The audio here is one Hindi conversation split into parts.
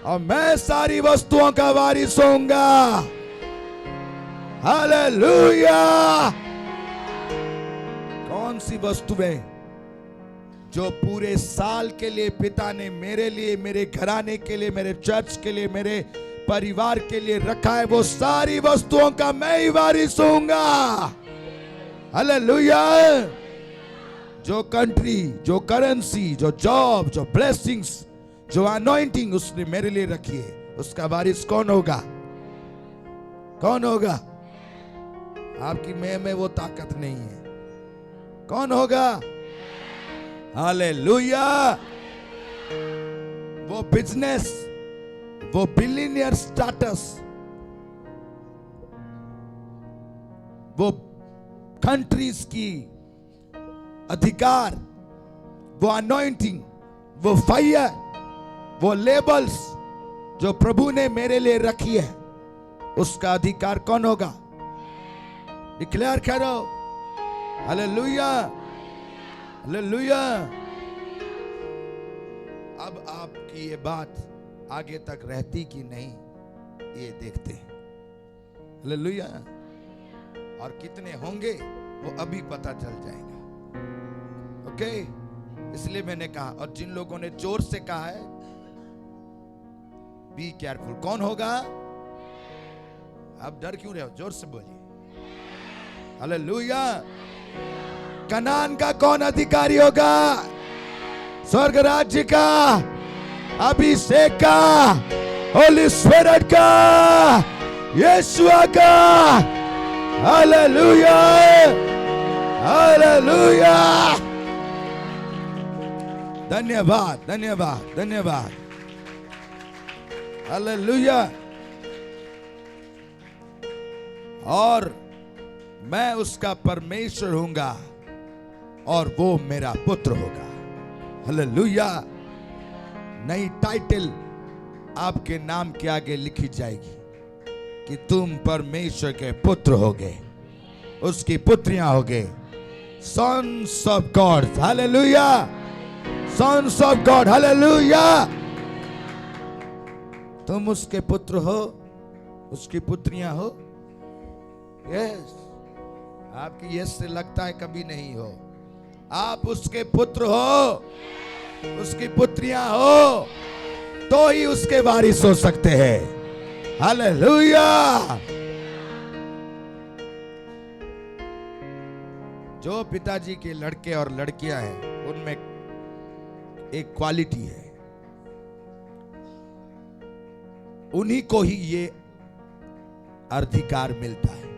और मैं सारी वस्तुओं का वारिस होऊंगा। हालेलुया। कौन सी वस्तुएं जो पूरे साल के लिए पिता ने मेरे लिए, मेरे घराने के लिए, मेरे चर्च के लिए, मेरे परिवार के लिए रखा है, वो सारी वस्तुओं का मैं ही वारिस होऊंगा। हालेलुया। जो कंट्री, जो करेंसी, जो जॉब, जो ब्लेसिंग्स, जो अनॉइंटिंग उसने मेरे लिए रखी है, उसका वारिस कौन होगा? कौन होगा? आपकी में वो ताकत नहीं है। कौन होगा? हालेलुया। वो बिजनेस, वो बिलियनियर स्टेटस, वो कंट्रीज की अधिकार, वो अनॉइंटिंग, वो फायर, वो लेबल्स जो प्रभु ने मेरे लिए रखी है, उसका अधिकार कौन होगा? डिक्लेयर करो। Hallelujah, hallelujah. अब आपकी ये बात आगे तक रहती कि नहीं, ये देखते हैं। हालेलुया। और कितने होंगे वो अभी पता चल जाएगा। ओके, इसलिए मैंने कहा, और जिन लोगों ने जोर से कहा है बी केयरफुल। कौन होगा? आप डर क्यों रहे हो? जोर से बोलिए। हालेलुया। कनान का कौन अधिकारी होगा? स्वर्ग राज्य का, अभिषेक का, होली स्पिरिट का, यीशुआ का। Hallelujah, hallelujah. धन्यवाद, धन्यवाद, धन्यवाद। हालेलुया। और मैं उसका परमेश्वर हूंगा और वो मेरा पुत्र होगा। हालेलुया। नई टाइटल आपके नाम के आगे लिखी जाएगी कि तुम परमेश्वर के पुत्र होगे, उसकी पुत्रियां होगे। Sons of God. Hallelujah, sons of God. Hallelujah. तुम उसके पुत्र हो, उसकी पुत्रियां हो। यस। आपकी यस से लगता है कभी नहीं हो। आप उसके पुत्र हो, उसकी पुत्रियां हो, तो ही उसके वारिस हो सकते हैं। हालेलुया। जो पिताजी के लड़के और लड़कियां हैं, उनमें एक क्वालिटी है, उन्हीं को ही ये अधिकार मिलता है,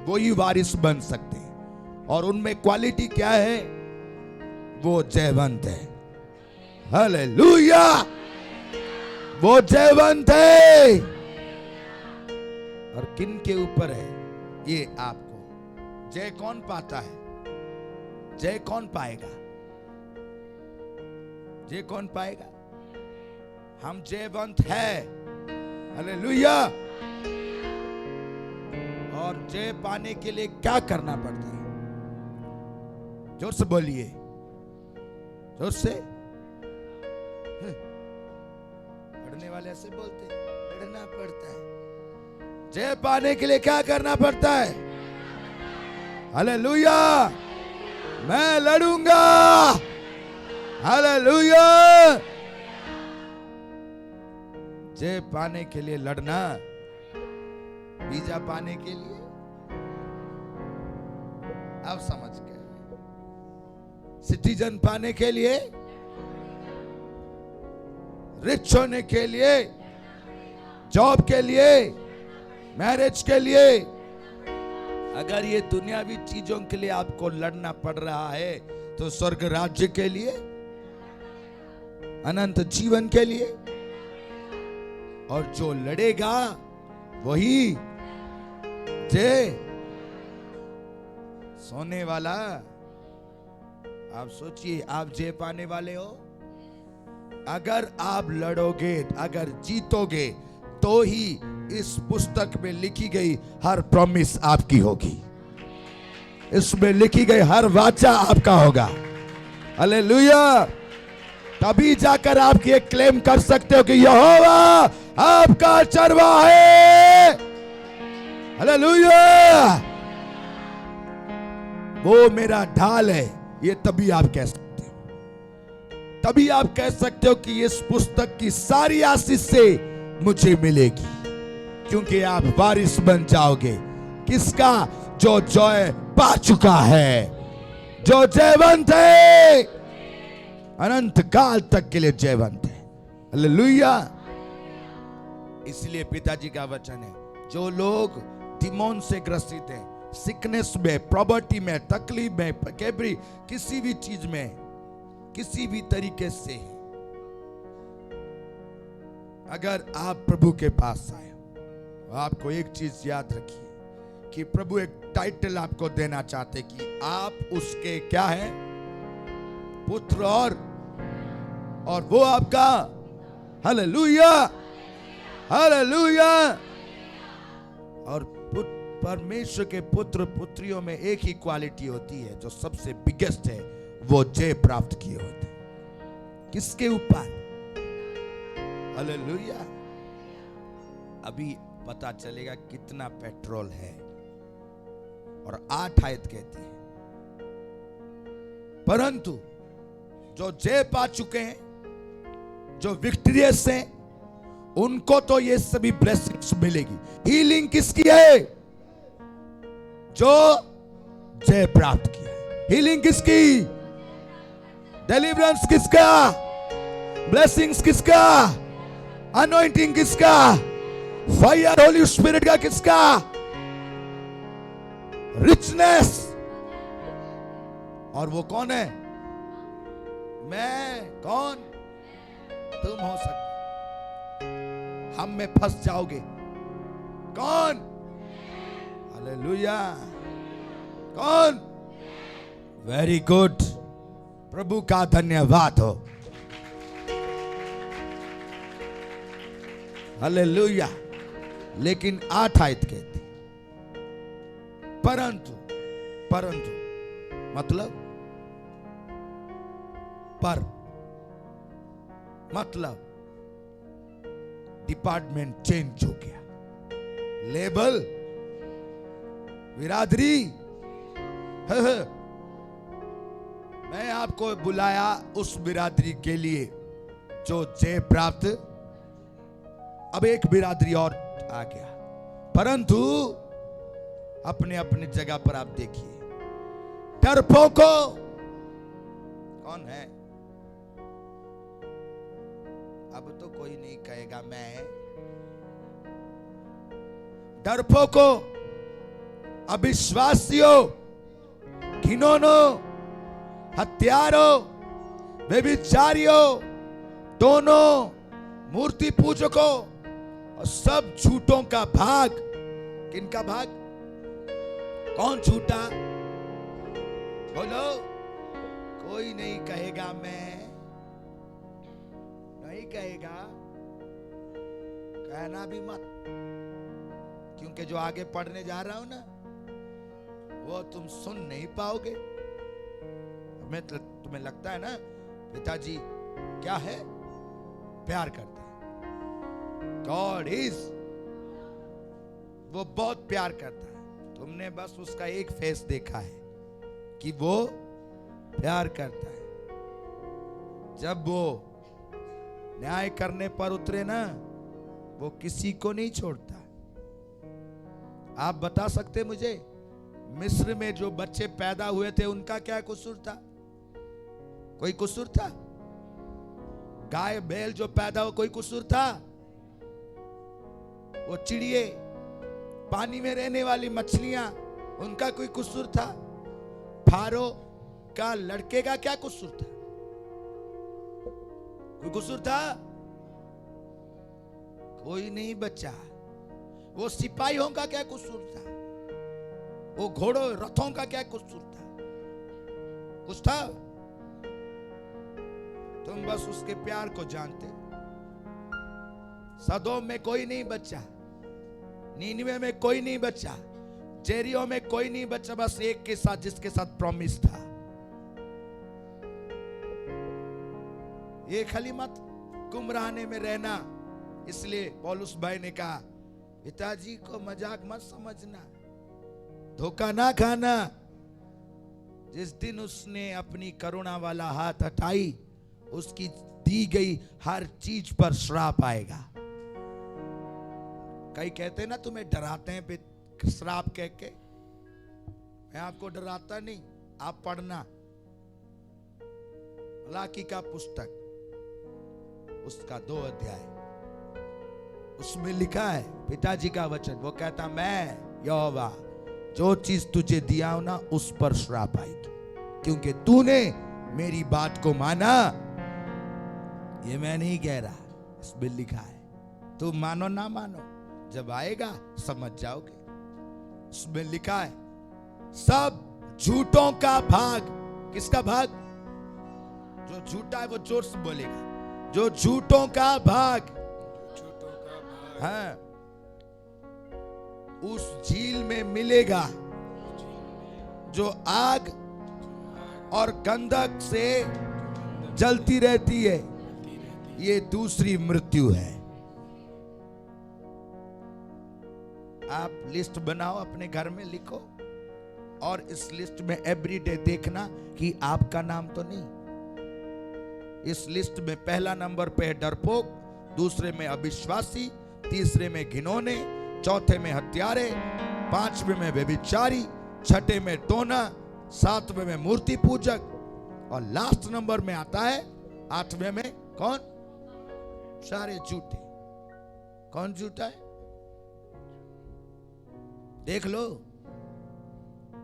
वो ही वारिस बन सकते हैं। और उनमें क्वालिटी क्या है? वो जयवंत है। हालेलुया। वो जयवंत है। और किन के ऊपर है ये? आपको। जय कौन पाता है? जय कौन पाएगा? जय कौन पाएगा? हम जयवंत है। हालेलुया। और जय पाने के लिए क्या करना पड़ता है? जोर से बोलिए, जोर से। लड़ने वाले ऐसे बोलते, लड़ना पड़ता है। जय पाने के लिए क्या करना पड़ता है? हालेलुया। मैं लड़ूंगा। हालेलुया। जय पाने के लिए लड़ना, वीजा पाने के लिए। अब समझ गए। सिटीजन पाने के लिए, रिच होने के लिए, जॉब के लिए, मैरिज के लिए। अगर ये दुनियावी चीजों के लिए आपको लड़ना पड़ रहा है, तो स्वर्ग राज्य के लिए, अनंत जीवन के लिए। और जो लड़ेगा वही जय। सोने वाला। आप सोचिए, आप जय पाने वाले हो। अगर आप लड़ोगे, अगर जीतोगे, तो ही इस पुस्तक में लिखी गई हर प्रॉमिस आपकी होगी। इसमें लिखी गई हर वाचा आपका होगा। हालेलुया। तभी जाकर आप ये क्लेम कर सकते हो कि यहोवा आपका चरवाहा है। हालेलुया। वो मेरा ढाल है, ये तभी आप कह सकते हो। तभी आप कह सकते हो कि इस पुस्तक की सारी आशीष से मुझे मिलेगी, क्योंकि आप वारिस बन जाओगे। किसका? जो जय पा चुका है, जो जयवंत है, अनंत काल तक के लिए जयवंत है। हालेलुया। इसलिए पिताजी का वचन है, जो लोग डिमोन से ग्रसित हैं, सिकनेस में, प्रॉपर्टी में, तकलीफ में, किसी भी चीज में, किसी भी तरीके से, अगर आप प्रभु के पास आए, आपको एक चीज याद रखिए कि प्रभु एक टाइटल आपको देना चाहते कि आप उसके क्या है? पुत्र और वो आपका। Hallelujah, hallelujah. और परमेश्वर के पुत्र पुत्रियों में एक ही क्वालिटी होती है जो सबसे बिगेस्ट है, वो जय प्राप्त किए होते। किसके ऊपर? हालेलुया। अभी पता चलेगा कितना पेट्रोल है। और 8 आयत कहती है, परंतु जो जय पा चुके हैं, जो विक्टोरियस हैं, उनको तो ये सभी ब्लेसिंग्स मिलेगी। हीलिंग किसकी है? जो जय प्राप्त किया है। हीलिंग किसकी? डिलीवरेंस किसका? ब्लेसिंग्स किसका? अनॉइंटिंग किसका? फायर होली स्पिरिट का किसका? रिचनेस। और वो कौन है? मैं कौन? तुम हो सकते। हम में फंस जाओगे। कौन? हालेलुया। कौन? Very good. प्रभु का धन्यवाद हो। हालेलुया। लेकिन 8 आयत कहती, परंतु मतलब पर, मतलब डिपार्टमेंट चेंज हो गया, लेबल, बिरादरी। मैं आपको बुलाया उस बिरादरी के लिए जो जय प्राप्त। अब एक बिरादरी और आ गया, परंतु अपने अपने जगह पर आप देखिए, डरपोको कौन है? अब तो कोई नहीं कहेगा मैं। डरपोको, अविश्वासियों, घिनौनों, हत्यारों, व्यभिचारियों, दोनों मूर्ति पूजकों और सब झूठों का भाग। किनका भाग? कौन झूठा? बोलो। कोई नहीं कहेगा मैं, नहीं कहेगा, कहना भी मत, क्योंकि जो आगे पढ़ने जा रहा हूं ना, वो तुम सुन नहीं पाओगे। तुम्हें लगता है ना पिताजी क्या है? प्यार करते हैं। गॉड इज, वो बहुत प्यार करता है। तुमने बस उसका एक फेस देखा है कि वो प्यार करता है। जब वो न्याय करने पर उतरे ना, वो किसी को नहीं छोड़ता। आप बता सकते मुझे, मिस्र में जो बच्चे पैदा हुए थे उनका क्या कसूर था? कोई कसूर था? गाय बैल जो पैदा हो, कोई कसूर था? वो चिड़िए, पानी में रहने वाली मछलियां, उनका कोई कसूर था? फारो का लड़के का क्या कसूर था? कोई कसूर था? कोई नहीं बचा। वो सिपाहियों का क्या कसूर था? वो घोड़ों रथों का क्या कसूर था? कुछ था? तुम बस उसके प्यार को जानते। सदोम में कोई नहीं बचा, नीनवे में कोई नहीं बचा, जेरियो में कोई नहीं बचा, बस एक के साथ जिसके साथ प्रॉमिस था। ये खाली मत गुमराहने में रहना। इसलिए पौलुस भाई ने कहा पिताजी को मजाक मत समझना, धोखा ना खाना। जिस दिन उसने अपनी करुणा वाला हाथ हटाई, उसकी दी गई हर चीज पर श्राप आएगा। कई कहते हैं ना तुम्हें डराते हैं श्राप कह के। मैं आपको डराता नहीं, आप पढ़ना मलाकी का पुस्तक, उसका 2 अध्याय, उसमें लिखा है पिताजी का वचन। वो कहता मैं यहोवा जो चीज तुझे दिया हो ना, उस पर श्राप आएगी, क्योंकि तूने मेरी बात को माना। ये मैं नहीं कह रहा, इसमें लिखा है। तुम मानो ना मानो, जब आएगा समझ जाओगे। उसमें लिखा है सब झूठों का भाग। किसका भाग? जो झूठा है वो जोर से बोलेगा, जो झूठों का भाग। हाँ, उस झील में मिलेगा जो आग और गंधक से जलती रहती है। ये दूसरी मृत्यु है। आप लिस्ट बनाओ, अपने घर में लिखो, और इस लिस्ट में एवरीडे देखना कि आपका नाम तो नहीं। इस लिस्ट में पहला नंबर पे है डरपोक, दूसरे में अविश्वासी, तीसरे में घिनौने, चौथे में हत्यारे, पांचवें में व्यभिचारी, छठे में टोना, सातवें में मूर्ति पूजक, और लास्ट नंबर में आता है 8वें में कौन? सारे झूठे। कौन झूठा है देख लो।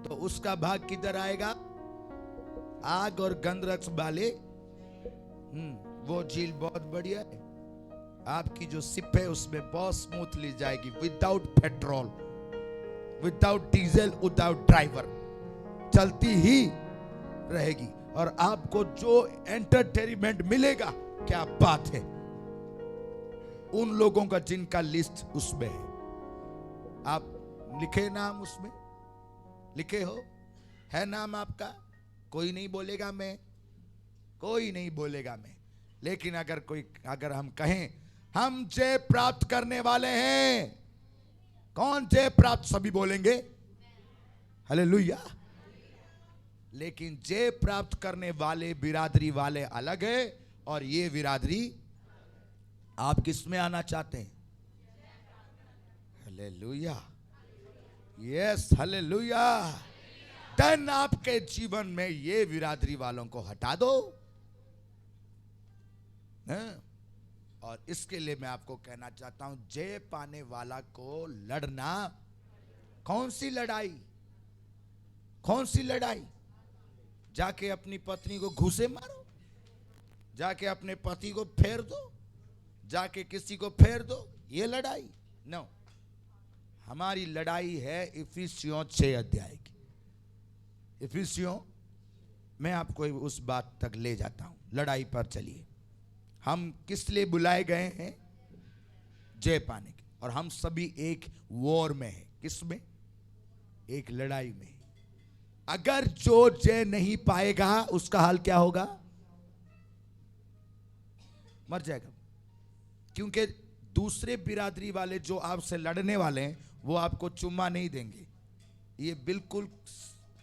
तो उसका भाग किधर आएगा? आग और गंधक वाले। वो झील बहुत बढ़िया है। आपकी जो सिप है उसमें बहुत स्मूथली जाएगी, without petrol, without diesel, without driver, चलती ही रहेगी। और आपको जो एंटरटेनमेंट मिलेगा, क्या बात है। उन लोगों का जिनका लिस्ट उसमें है, आप लिखे नाम, उसमें लिखे हो, है नाम आपका। कोई नहीं बोलेगा मैं, कोई नहीं बोलेगा मैं। लेकिन अगर हम कहें हम जय प्राप्त करने वाले हैं, कौन जय प्राप्त? सभी बोलेंगे हालेलुया। लेकिन जय प्राप्त करने वाले बिरादरी वाले अलग है, और ये बिरादरी आप किस में आना चाहते हैं? Hallelujah, yes hallelujah. देन आपके जीवन में ये बिरादरी वालों को हटा दो। और इसके लिए मैं आपको कहना चाहता हूं, जय पाने वाला को लड़ना। कौन सी लड़ाई? कौन सी लड़ाई? जाके अपनी पत्नी को घूसे मारो, जाके अपने पति को फेर दो, जाके किसी को फेर दो, ये लड़ाई? नो। हमारी लड़ाई है इफिसियों 6 अध्याय की। इफिसियों, मैं आपको उस बात तक ले जाता हूं। लड़ाई पर चलिए। हम किस लिए बुलाए गए हैं? जय पाने के। और हम सभी एक वॉर में हैं। किस में? एक लड़ाई में। अगर जो जय नहीं पाएगा उसका हाल क्या होगा? मर जाएगा। क्योंकि दूसरे बिरादरी वाले जो आपसे लड़ने वाले हैं, वो आपको चुम्मा नहीं देंगे। ये बिल्कुल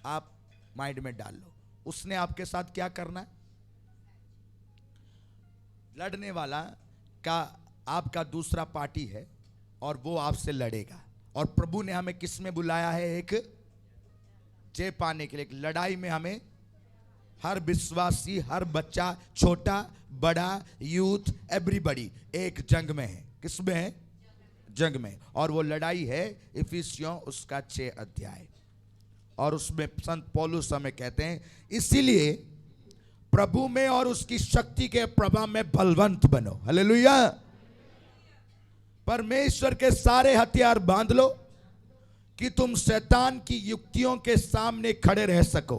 आप माइंड में डाल लो। उसने आपके साथ क्या करना है? लड़ने वाला का आपका दूसरा पार्टी है, और वो आपसे लड़ेगा। और प्रभु ने हमें किस में बुलाया है? एक जय पाने के लिए। एक लड़ाई में हमें हर विश्वासी, हर बच्चा, छोटा बड़ा, यूथ, एवरीबॉडी एक जंग में है। किस में है? जंग में। और वो लड़ाई है इफिसियों उसका 6 अध्याय। और उसमें संत पौलुस हमें कहते हैं, इसीलिए प्रभु में और उसकी शक्ति के प्रभाव में बलवंत बनो। हालेलुया। परमेश्वर के सारे हथियार बांध लो कि तुम शैतान की युक्तियों के सामने खड़े रह सको।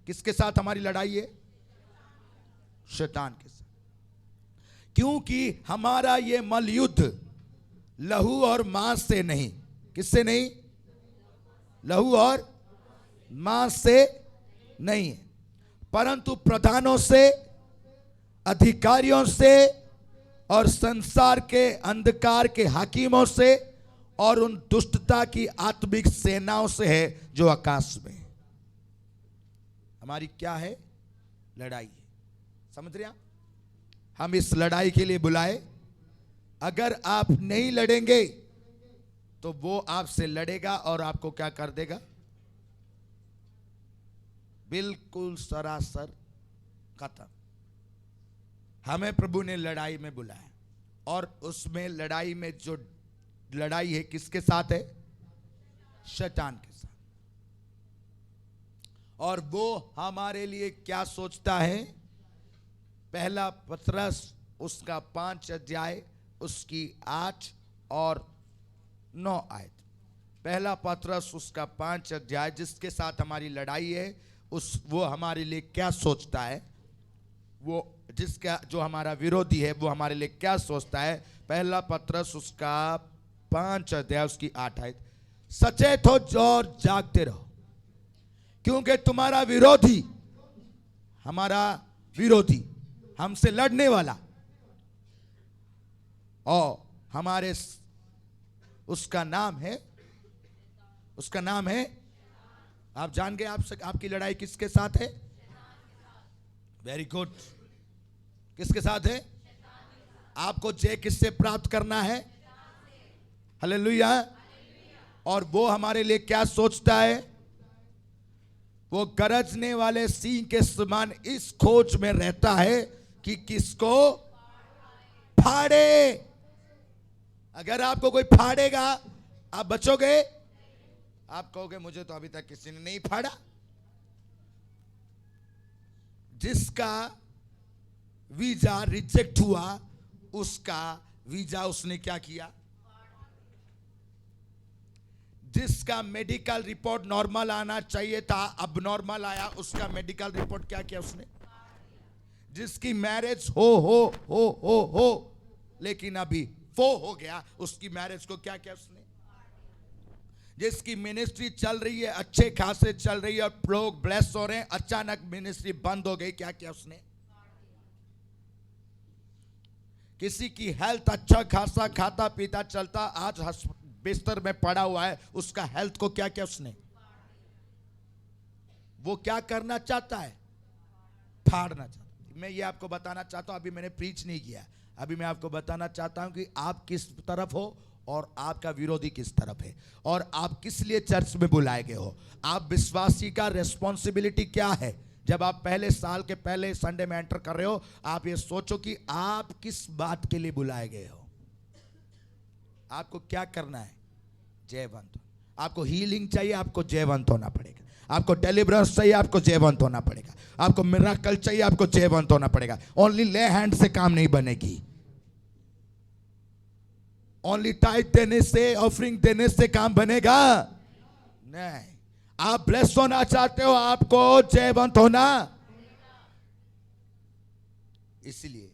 किसके साथ हमारी लड़ाई है? शैतान के साथ। क्योंकि हमारा ये मलयुद्ध लहू और मांस से नहीं। किससे नहीं? लहू और मांस से नहीं, परंतु प्रधानों से अधिकारियों से और संसार के अंधकार के हाकिमों से और उन दुष्टता की आत्मिक सेनाओं से है जो आकाश में है। हमारी क्या है? लड़ाई है। समझ रहे आप? हम इस लड़ाई के लिए बुलाए। अगर आप नहीं लड़ेंगे तो वो आपसे लड़ेगा और आपको क्या कर देगा? बिल्कुल सरासर खत्म। हमें प्रभु ने लड़ाई में बुलाया और उसमें लड़ाई में जो लड़ाई है किसके साथ है? शैतान के साथ। और वो हमारे लिए क्या सोचता है? पहला पतरस उसका 5 अध्याय उसकी 8 और 9 आयत। पहला पतरस उसका 5 अध्याय जिसके साथ हमारी लड़ाई है, वो हमारे लिए क्या सोचता है? वो जिसका जो हमारा विरोधी है वो हमारे लिए क्या सोचता है? पहला पतरस उसका 5 अध्याय उसकी 8 आयत। सचेत हो और जागते रहो, क्योंकि तुम्हारा विरोधी, हमारा विरोधी, हमसे लड़ने वाला और हमारे उसका नाम है, आप जान गए आपकी लड़ाई किसके साथ है? Very good. किसके साथ है? आपको जय किससे प्राप्त करना है? हालेलुया। और वो हमारे लिए क्या सोचता है? वो गरजने वाले सिंह के समान इस खोज में रहता है कि किसको फाड़े। अगर आपको कोई फाड़ेगा आप बचोगे? आप कहोगे मुझे तो अभी तक किसी ने नहीं फाड़ा। जिसका वीजा रिजेक्ट हुआ उसका वीजा उसने क्या किया? जिसका मेडिकल रिपोर्ट नॉर्मल आना चाहिए था, अब नॉर्मल आया, उसका मेडिकल रिपोर्ट क्या किया उसने? जिसकी मैरिज हो लेकिन अभी वो हो गया, उसकी मैरिज को क्या किया उसने? जिसकी मिनिस्ट्री चल रही है, अच्छे खासे चल रही है और लोग ब्लेस हो रहे हैं, अचानक मिनिस्ट्री बंद हो गई, क्या किया उसने? किसी की हेल्थ अच्छा खासा खाता पीता चलता, आज बिस्तर में पड़ा हुआ है, उसका हेल्थ को क्या किया उसने? वो क्या करना चाहता है? फाड़ना चाहता है। मैं ये आपको बताना चाहता हूं, अभी मैंने प्रीच नहीं किया, अभी मैं आपको बताना चाहता हूं कि आप किस तरफ हो और आपका विरोधी किस तरफ है और आप किस लिए चर्च में बुलाए गए हो। आप विश्वासी का रेस्पॉन्सिबिलिटी क्या है? जब आप पहले साल के पहले संडे में एंटर कर रहे हो, आप ये सोचो कि आप किस बात के लिए बुलाए गए हो। आपको क्या करना है? जयवंत। आपको हीलिंग चाहिए, आपको जयवंत होना पड़ेगा। आपको डिलीवरेंस चाहिए, आपको जयवंत होना पड़ेगा। आपको मिराकल चाहिए, आपको जयवंत होना पड़ेगा। ओनली ले हैंड से काम नहीं बनेगी। ओनली टाइट देने से, ऑफरिंग देने से काम बनेगा नहीं। आप ब्लेस होना चाहते हो, आपको जयवंत होना। इसलिए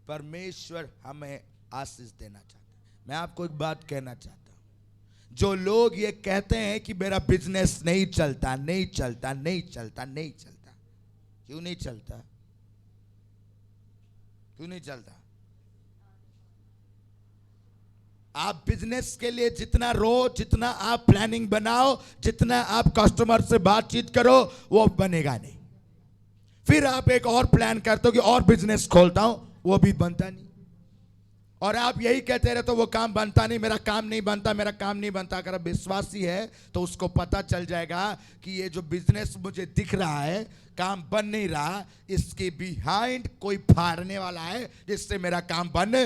परमेश्वर हमें आशीष देना चाहता है। मैं आपको एक बात कहना चाहता हूं, जो लोग ये कहते हैं कि मेरा बिजनेस नहीं चलता, नहीं चलता, नहीं चलता, नहीं चलता, क्यों नहीं चलता? क्यों नहीं चलता? आप बिजनेस के लिए जितना रो, जितना आप प्लानिंग बनाओ, जितना आप कस्टमर से बातचीत करो, वो बनेगा नहीं। फिर आप एक और प्लान करते हो कि और बिजनेस खोलता हूं, वो भी बनता नहीं। और आप यही कहते रहते हो वो काम बनता नहीं, मेरा काम नहीं बनता, मेरा काम नहीं बनता। अगर विश्वासी है तो उसको पता चल जाएगा कि ये जो बिजनेस मुझे दिख रहा है, काम बन नहीं रहा, इसके बिहाइंड कोई फाड़ने वाला है जिससे मेरा काम बने,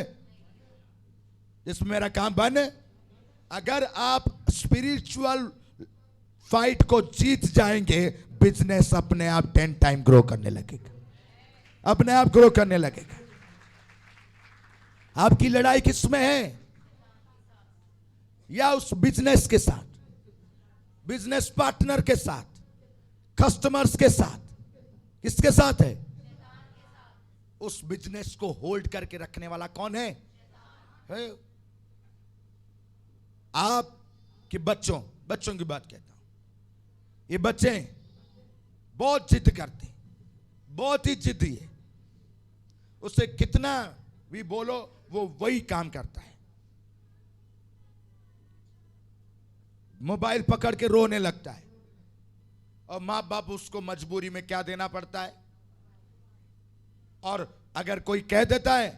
जिसमें मेरा काम बने। अगर आप स्पिरिचुअल फाइट को जीत जाएंगे, बिजनेस अपने आप 10 टाइम ग्रो करने लगेगा, अपने आप ग्रो करने लगेगा। आपकी लड़ाई किसमें है? या उस बिजनेस के साथ, बिजनेस पार्टनर के साथ, कस्टमर्स के साथ? किसके साथ है? उस बिजनेस को होल्ड करके रखने वाला कौन है? आपके बच्चों की बात कहता हूं। ये बच्चे बहुत जिद करते हैं, बहुत ही जिद्दी है। उससे कितना भी बोलो वो वही काम करता है। मोबाइल पकड़ के रोने लगता है और माँ बाप उसको मजबूरी में क्या देना पड़ता है। और अगर कोई कह देता है,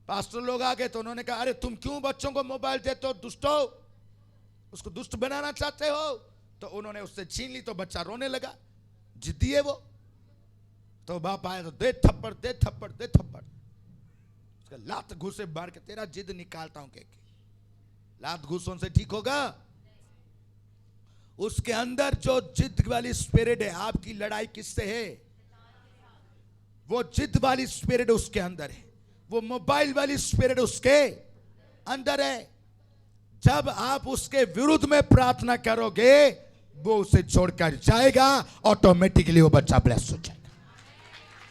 पास्टर लोग आ गए तो उन्होंने कहा, अरे तुम क्यों बच्चों को मोबाइल देते हो, दुष्ट हो, उसको दुष्ट बनाना चाहते हो। तो उन्होंने उससे छीन ली तो बच्चा रोने लगा, जिद्दी है वो। तो बाप आया तो दे थप्पड़ दे थप्पड़ दे थप्पड़, उसका लात घूसे मार के तेरा जिद निकालता हूं के लात घूसों से ठीक होगा। उसके अंदर जो जिद वाली स्पिरिट है, आपकी लड़ाई किससे है? वो जिद वाली स्पिरिट उसके अंदर है, वो मोबाइल वाली स्पिरिट उसके अंदर है। जब आप उसके विरुद्ध में प्रार्थना करोगे वो उसे छोड़कर जाएगा, ऑटोमेटिकली वो बच्चा ब्लेस हो जाएगा,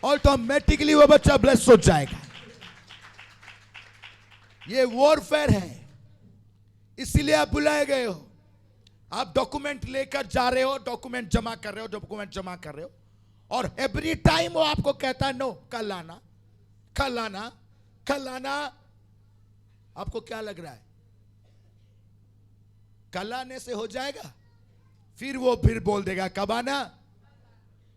ऑटोमेटिकली वो बच्चा ब्लेस हो जाएगा। ये वॉरफेयर है, इसीलिए आप बुलाए गए हो। आप डॉक्यूमेंट लेकर जा रहे हो, डॉक्यूमेंट जमा कर रहे हो, डॉक्यूमेंट जमा कर रहे हो, और एवरी टाइम वो आपको कहता है नो, कल आना कल आना कल आना। आपको क्या लग रहा है कल आने से हो जाएगा? फिर वो फिर बोल देगा कब आना,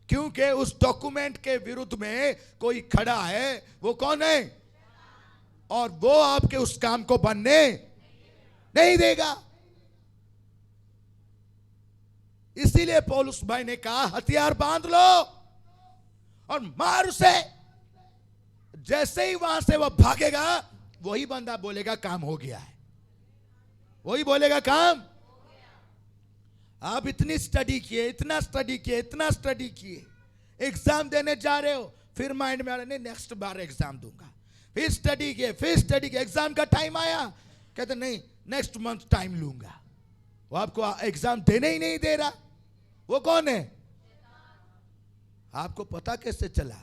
क्योंकि उस डॉक्यूमेंट के विरुद्ध में कोई खड़ा है। वो कौन है? और वो आपके उस काम को बनने नहीं देगा। इसीलिए पौलुस भाई ने कहा हथियार बांध लो और मार उसे। जैसे ही वहां से वो भागेगा वही बंदा बोलेगा काम हो गया है, वही बोलेगा काम। आप इतनी स्टडी किए, इतना स्टडी किए, इतना स्टडी किए, एग्जाम देने जा रहे हो, फिर माइंड में आ रहा नहीं नेक्स्ट बार एग्जाम दूंगा, फिर स्टडी किए, फिर स्टडी किए, एग्जाम का टाइम आया, कहते नहीं नेक्स्ट मंथ टाइम लूंगा। वो आपको एग्जाम देने ही नहीं दे रहा। वो कौन है? आपको पता कैसे चला?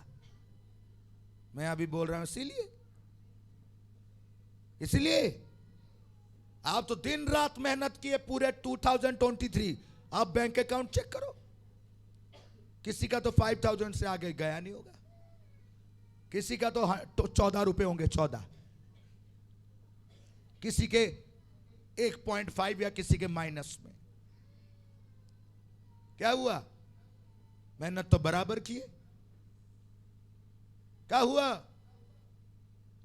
मैं अभी बोल रहा हूं इसलिए आप तो दिन रात मेहनत किए पूरे 2023। आप बैंक अकाउंट चेक करो, किसी का तो 5000 से आगे गया नहीं होगा, किसी का तो 14 रुपए होंगे, 14, किसी के 1.5 या किसी के माइनस में। क्या हुआ? मेहनत तो बराबर की है। क्या हुआ?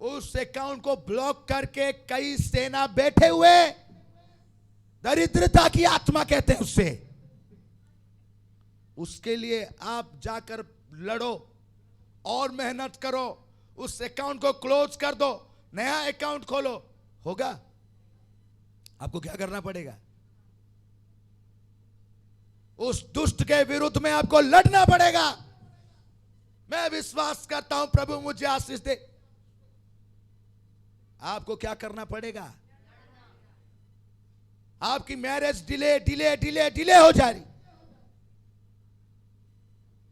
उस अकाउंट को ब्लॉक करके कई सेना बैठे हुए, दरिद्रता की आत्मा कहते हैं उससे। उसके लिए आप जाकर लड़ो और मेहनत करो, उस अकाउंट को क्लोज कर दो, नया अकाउंट खोलो। होगा? आपको क्या करना पड़ेगा? उस दुष्ट के विरुद्ध में आपको लड़ना पड़ेगा। मैं विश्वास करता हूं प्रभु मुझे आशीष दे। आपको क्या करना पड़ेगा? आपकी marriage delay delay delay delay हो जा रही।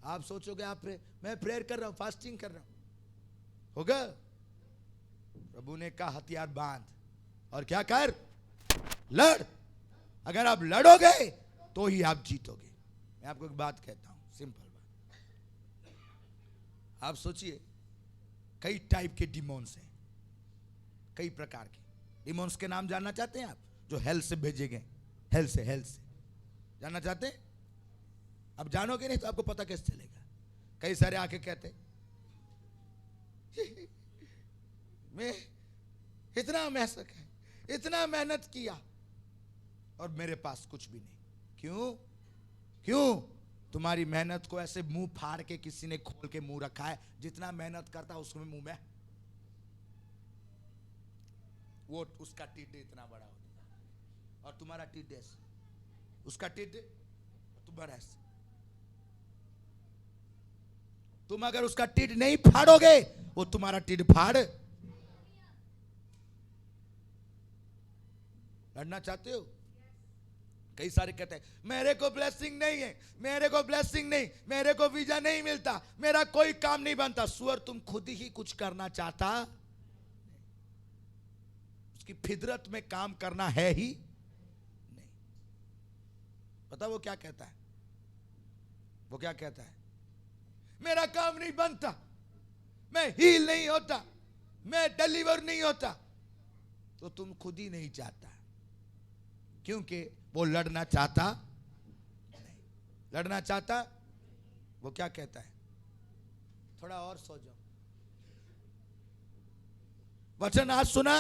आप सोचोगे मैं प्रेयर कर रहा हूं, फास्टिंग कर रहा हूं, होगा? प्रभु ने कहा हथियार बांध और क्या कर, लड़। अगर आप लड़ोगे तो ही आप जीतोगे। मैं आपको एक बात कहता हूं, सिंपल बात। आप सोचिए कई टाइप के डिमोन्स हैं, कई प्रकार के डिमोन्स के नाम जानना चाहते हैं आप? जो हेल से भेजे गए, हेल से जानना चाहते हैं? अब जानोगे नहीं तो आपको पता कैसे चलेगा। कई सारे आके कहते मैं इतना मेहनत है, इतना मेहनत किया और मेरे पास कुछ भी नहीं। क्यों? तुम्हारी मेहनत को ऐसे मुंह फाड़ के किसी ने खोल के मुंह रखा है। जितना मेहनत करता उसमें मुंह में वो उसका टिड्डे इतना बड़ा होता है और तुम्हारा टिड्डे, उसका टिड्डे तुम्हारा ऐसे। तुम अगर उसका टिड नहीं फाड़ोगे वो तुम्हारा टिड फाड़। लड़ना चाहते हो? कई सारे कहते हैं मेरे को ब्लेसिंग नहीं है, मेरे को ब्लेसिंग नहीं, मेरे को वीजा नहीं मिलता, मेरा कोई काम नहीं बनता। सुअर तुम खुद ही कुछ करना चाहता, उसकी फितरत में काम करना है ही नहीं। पता वो क्या कहता है? वो क्या कहता है? मेरा काम नहीं बनता, मैं हील नहीं होता, मैं डिलीवर नहीं होता, तो तुम खुद ही नहीं चाहता, क्योंकि वो लड़ना चाहता नहीं। लड़ना चाहता, वो क्या कहता है, थोड़ा और सो जाओ। वचन आज सुना,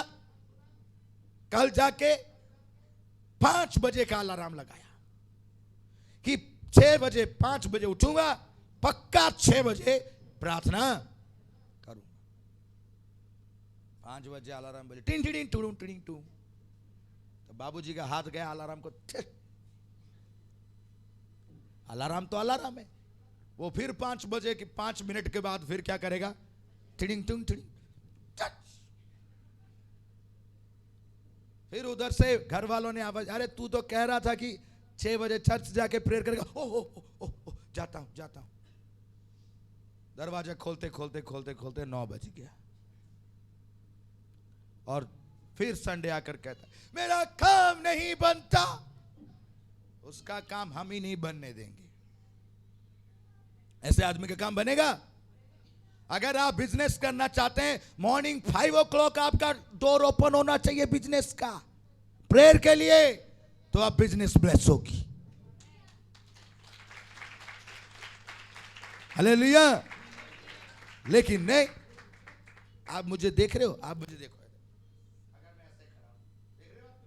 कल जाके 5 बजे का अलार्म लगाया कि 6 बजे 5 बजे उठूंगा, पक्का 6 बजे प्रार्थना करूंगा। 5 बजे अलार्म बजे, टिंग टिंग टूं टिंग टूं, तो बाबूजी का हाथ गया अलार्म को, अलार्म तो अलार्म है, वो फिर 5 बजे के 5 मिनट के बाद फिर क्या करेगा, टिंग टूं टिंग। फिर उधर से घर वालों ने आवाज, अरे तू तो कह रहा था कि 6 बजे चर्च जाके प्रेयर करेगा। ओ जाता हूं जाता हूं। दरवाजा खोलते खोलते खोलते खोलते 9 बज गया। और फिर संडे आकर कहता, मेरा काम नहीं बनता। उसका काम हम ही नहीं बनने देंगे। ऐसे आदमी का काम बनेगा? अगर आप बिजनेस करना चाहते हैं, मॉर्निंग 5 o'clock आपका डोर ओपन होना चाहिए बिजनेस का, प्रेयर के लिए, तो आप बिजनेस ब्लेस होगी। हालेलुया। लेकिन नहीं, आप मुझे देख रहे हो, आप मुझे देखो, अगर मैं ऐसे खड़ा हूं, देख रहे हो आप,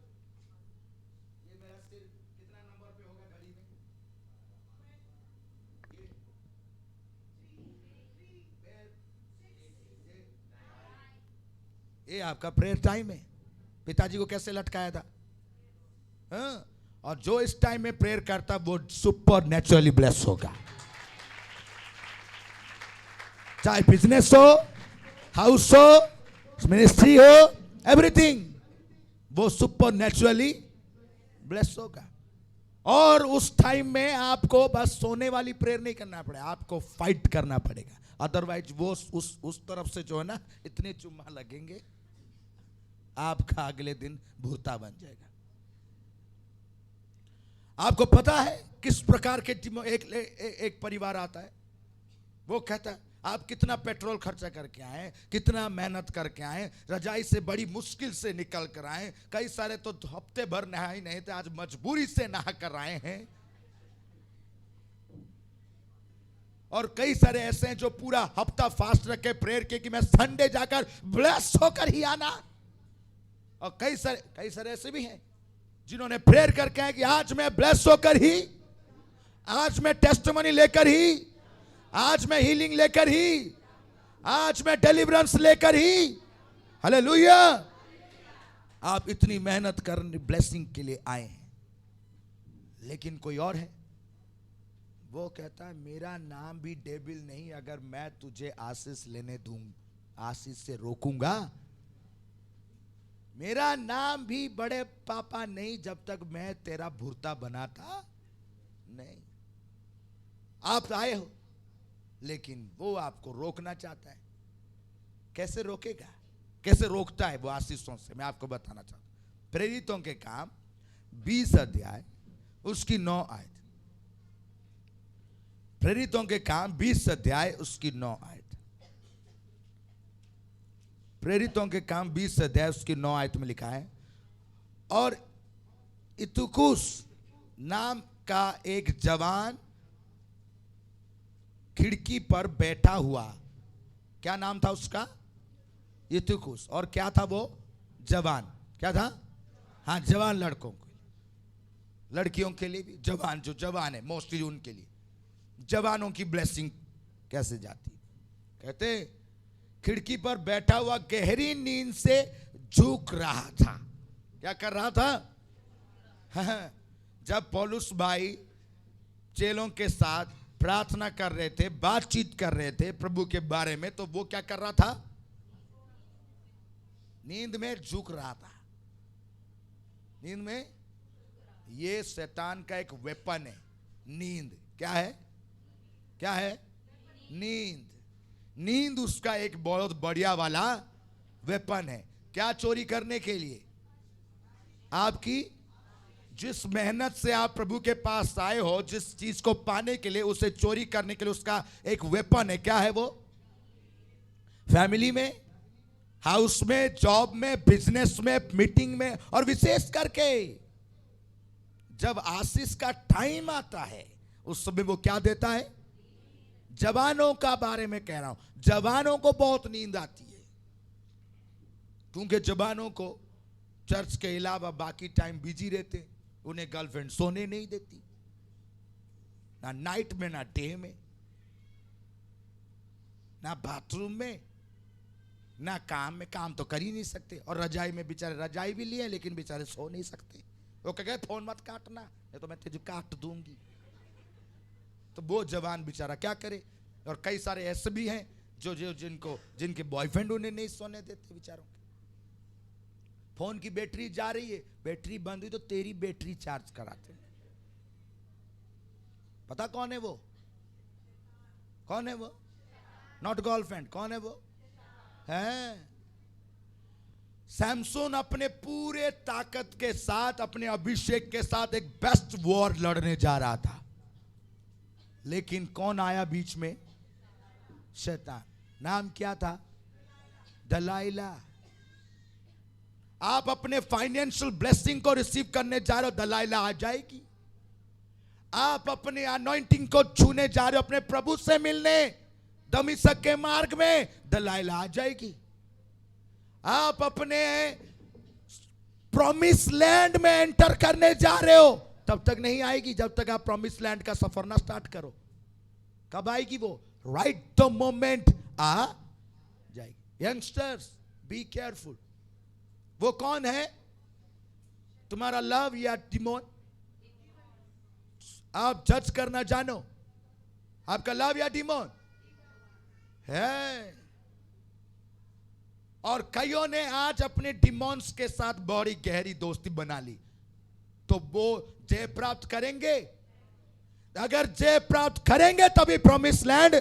ये मेरा सिर कितना नंबर पे होगा घड़ी में, ये आपका प्रेयर टाइम है। पिताजी को कैसे लटकाया था? हाँ? और जो इस टाइम में प्रेयर करता वो सुपर नेचुरली ब्लेस होगा। चाहे बिजनेस हो, हाउस हो, मिनिस्ट्री हो, एवरीथिंग, वो सुपर नेचुरली ब्लेस होगा। और उस टाइम में आपको बस सोने वाली प्रेयर नहीं करना पड़ेगा, आपको फाइट करना पड़ेगा। अदरवाइज वो उस तरफ से जो है ना, इतने चुम्मा लगेंगे, आपका अगले दिन भूता बन जाएगा। आपको पता है किस प्रकार के एक परिवार आता है, वो कहता है आप कितना पेट्रोल खर्चा करके आए, कितना मेहनत करके आए, रजाई से बड़ी मुश्किल से निकल कर आए, कई सारे तो हफ्ते भर नहाए नहीं थे, आज मजबूरी से नहा कर आए हैं। और कई सारे ऐसे हैं जो पूरा हफ्ता फास्ट रखे प्रेयर के कि मैं संडे जाकर ब्लेस होकर ही आना। और कई सारे ऐसे भी हैं जिन्होंने प्रेयर करके आए कि आज मैं ब्लेस होकर ही, आज मैं टेस्टिमनी लेकर ही, आज मैं हीलिंग लेकर ही, आज मैं डिलीवरेंस लेकर ही। हालेलुया। आप इतनी मेहनत करने ब्लेसिंग के लिए आए हैं। लेकिन कोई और है, वो कहता है मेरा नाम भी डेविल नहीं, अगर मैं तुझे आशीष लेने दूं, आशीष से रोकूंगा, मेरा नाम भी बड़े पापा नहीं जब तक मैं तेरा भुर्ता बनाता नहीं। आप आए हो, लेकिन वो आपको रोकना चाहता है। कैसे रोकेगा? कैसे रोकता है वो आशीषों से, मैं आपको बताना चाहता हूं। प्रेरितों के काम 20 अध्याय उसकी 9 आयत। प्रेरितों के काम 20 अध्याय उसकी 9 आयत। प्रेरितों के काम 20 अध्याय उसकी 9 आयत में लिखा है, और इतुकुस नाम का एक जवान खिड़की पर बैठा हुआ। क्या नाम था उसका? इतुकुस। और क्या था वो? जवान। क्या था? हाँ, जवान लड़कों के लिए, लड़कियों के लिए भी जवान, जो जवान है मोस्टली उनके लिए जवानों की ब्लेसिंग कैसे जाती। कहते खिड़की पर बैठा हुआ गहरी नींद से झूक रहा था। क्या कर रहा था? हाँ, जब पौलुस भाई चेलों के साथ प्रार्थना कर रहे थे, बातचीत कर रहे थे प्रभु के बारे में, तो वो क्या कर रहा था? नींद में झुक रहा था। नींद में, ये शैतान का एक वेपन है, नींद। क्या है? क्या है? नींद। नींद उसका एक बहुत बढ़िया वाला वेपन है। क्या चोरी करने के लिए? आपकी जिस मेहनत से आप प्रभु के पास आए हो, जिस चीज को पाने के लिए, उसे चोरी करने के लिए उसका एक वेपन है। क्या है वो? फैमिली में, हाउस में, जॉब में, बिजनेस में, मीटिंग में, और विशेष करके जब आशीष का टाइम आता है उस समय वो क्या देता है? जवानों का बारे में कह रहा हूं, जवानों को बहुत नींद आती है, क्योंकि जवानों को चर्च के अलावा बाकी टाइम बिजी रहते, उन्हें गर्लफ्रेंड सोने नहीं देती, ना नाइट में ना डे में, ना बाथरूम में ना काम में। काम तो कर ही नहीं सकते, और रजाई में बेचारे रजाई भी लिए लेकिन बेचारे सो नहीं सकते। वो कह गए फोन मत काटना नहीं तो मैं तुझे काट दूंगी। तो वो जवान बेचारा क्या करे। और कई सारे ऐसे भी हैं जो जिनके बॉयफ्रेंड उन्हें नहीं सोने देते बेचारों के। फोन की बैटरी जा रही है, बैटरी बंद हुई तो तेरी बैटरी चार्ज कराते। पता कौन है वो? कौन है वो? नॉट गर्लफ्रेंड, कौन है वो? है सैमसन। अपने पूरे ताकत के साथ, अपने अभिषेक के साथ एक बेस्ट वॉर लड़ने जा रहा था, लेकिन कौन आया बीच में? शैतान। नाम क्या था? दलाइला। आप अपने फाइनेंशियल ब्लेसिंग को रिसीव करने जा रहे हो, दलाइला आ जाएगी। आप अपने अनॉइंटिंग को छूने जा रहे हो, अपने प्रभु से मिलने दमिश्क के मार्ग में, दलाइला आ जाएगी। आप अपने प्रॉमिस लैंड में एंटर करने जा रहे हो, तब तक नहीं आएगी जब तक आप प्रॉमिस लैंड का सफर ना स्टार्ट करो। कब आएगी वो? राइट द मोमेंट आ जाएगी। Youngsters be careful. वो कौन है? तुम्हारा लव या डिमोन? आप जज करना जानो, आपका लव या डिमोन है। और कईयों ने आज अपने डिमोन्स के साथ बड़ी गहरी दोस्ती बना ली, तो वो जय प्राप्त करेंगे। अगर जय प्राप्त करेंगे तभी प्रॉमिस लैंड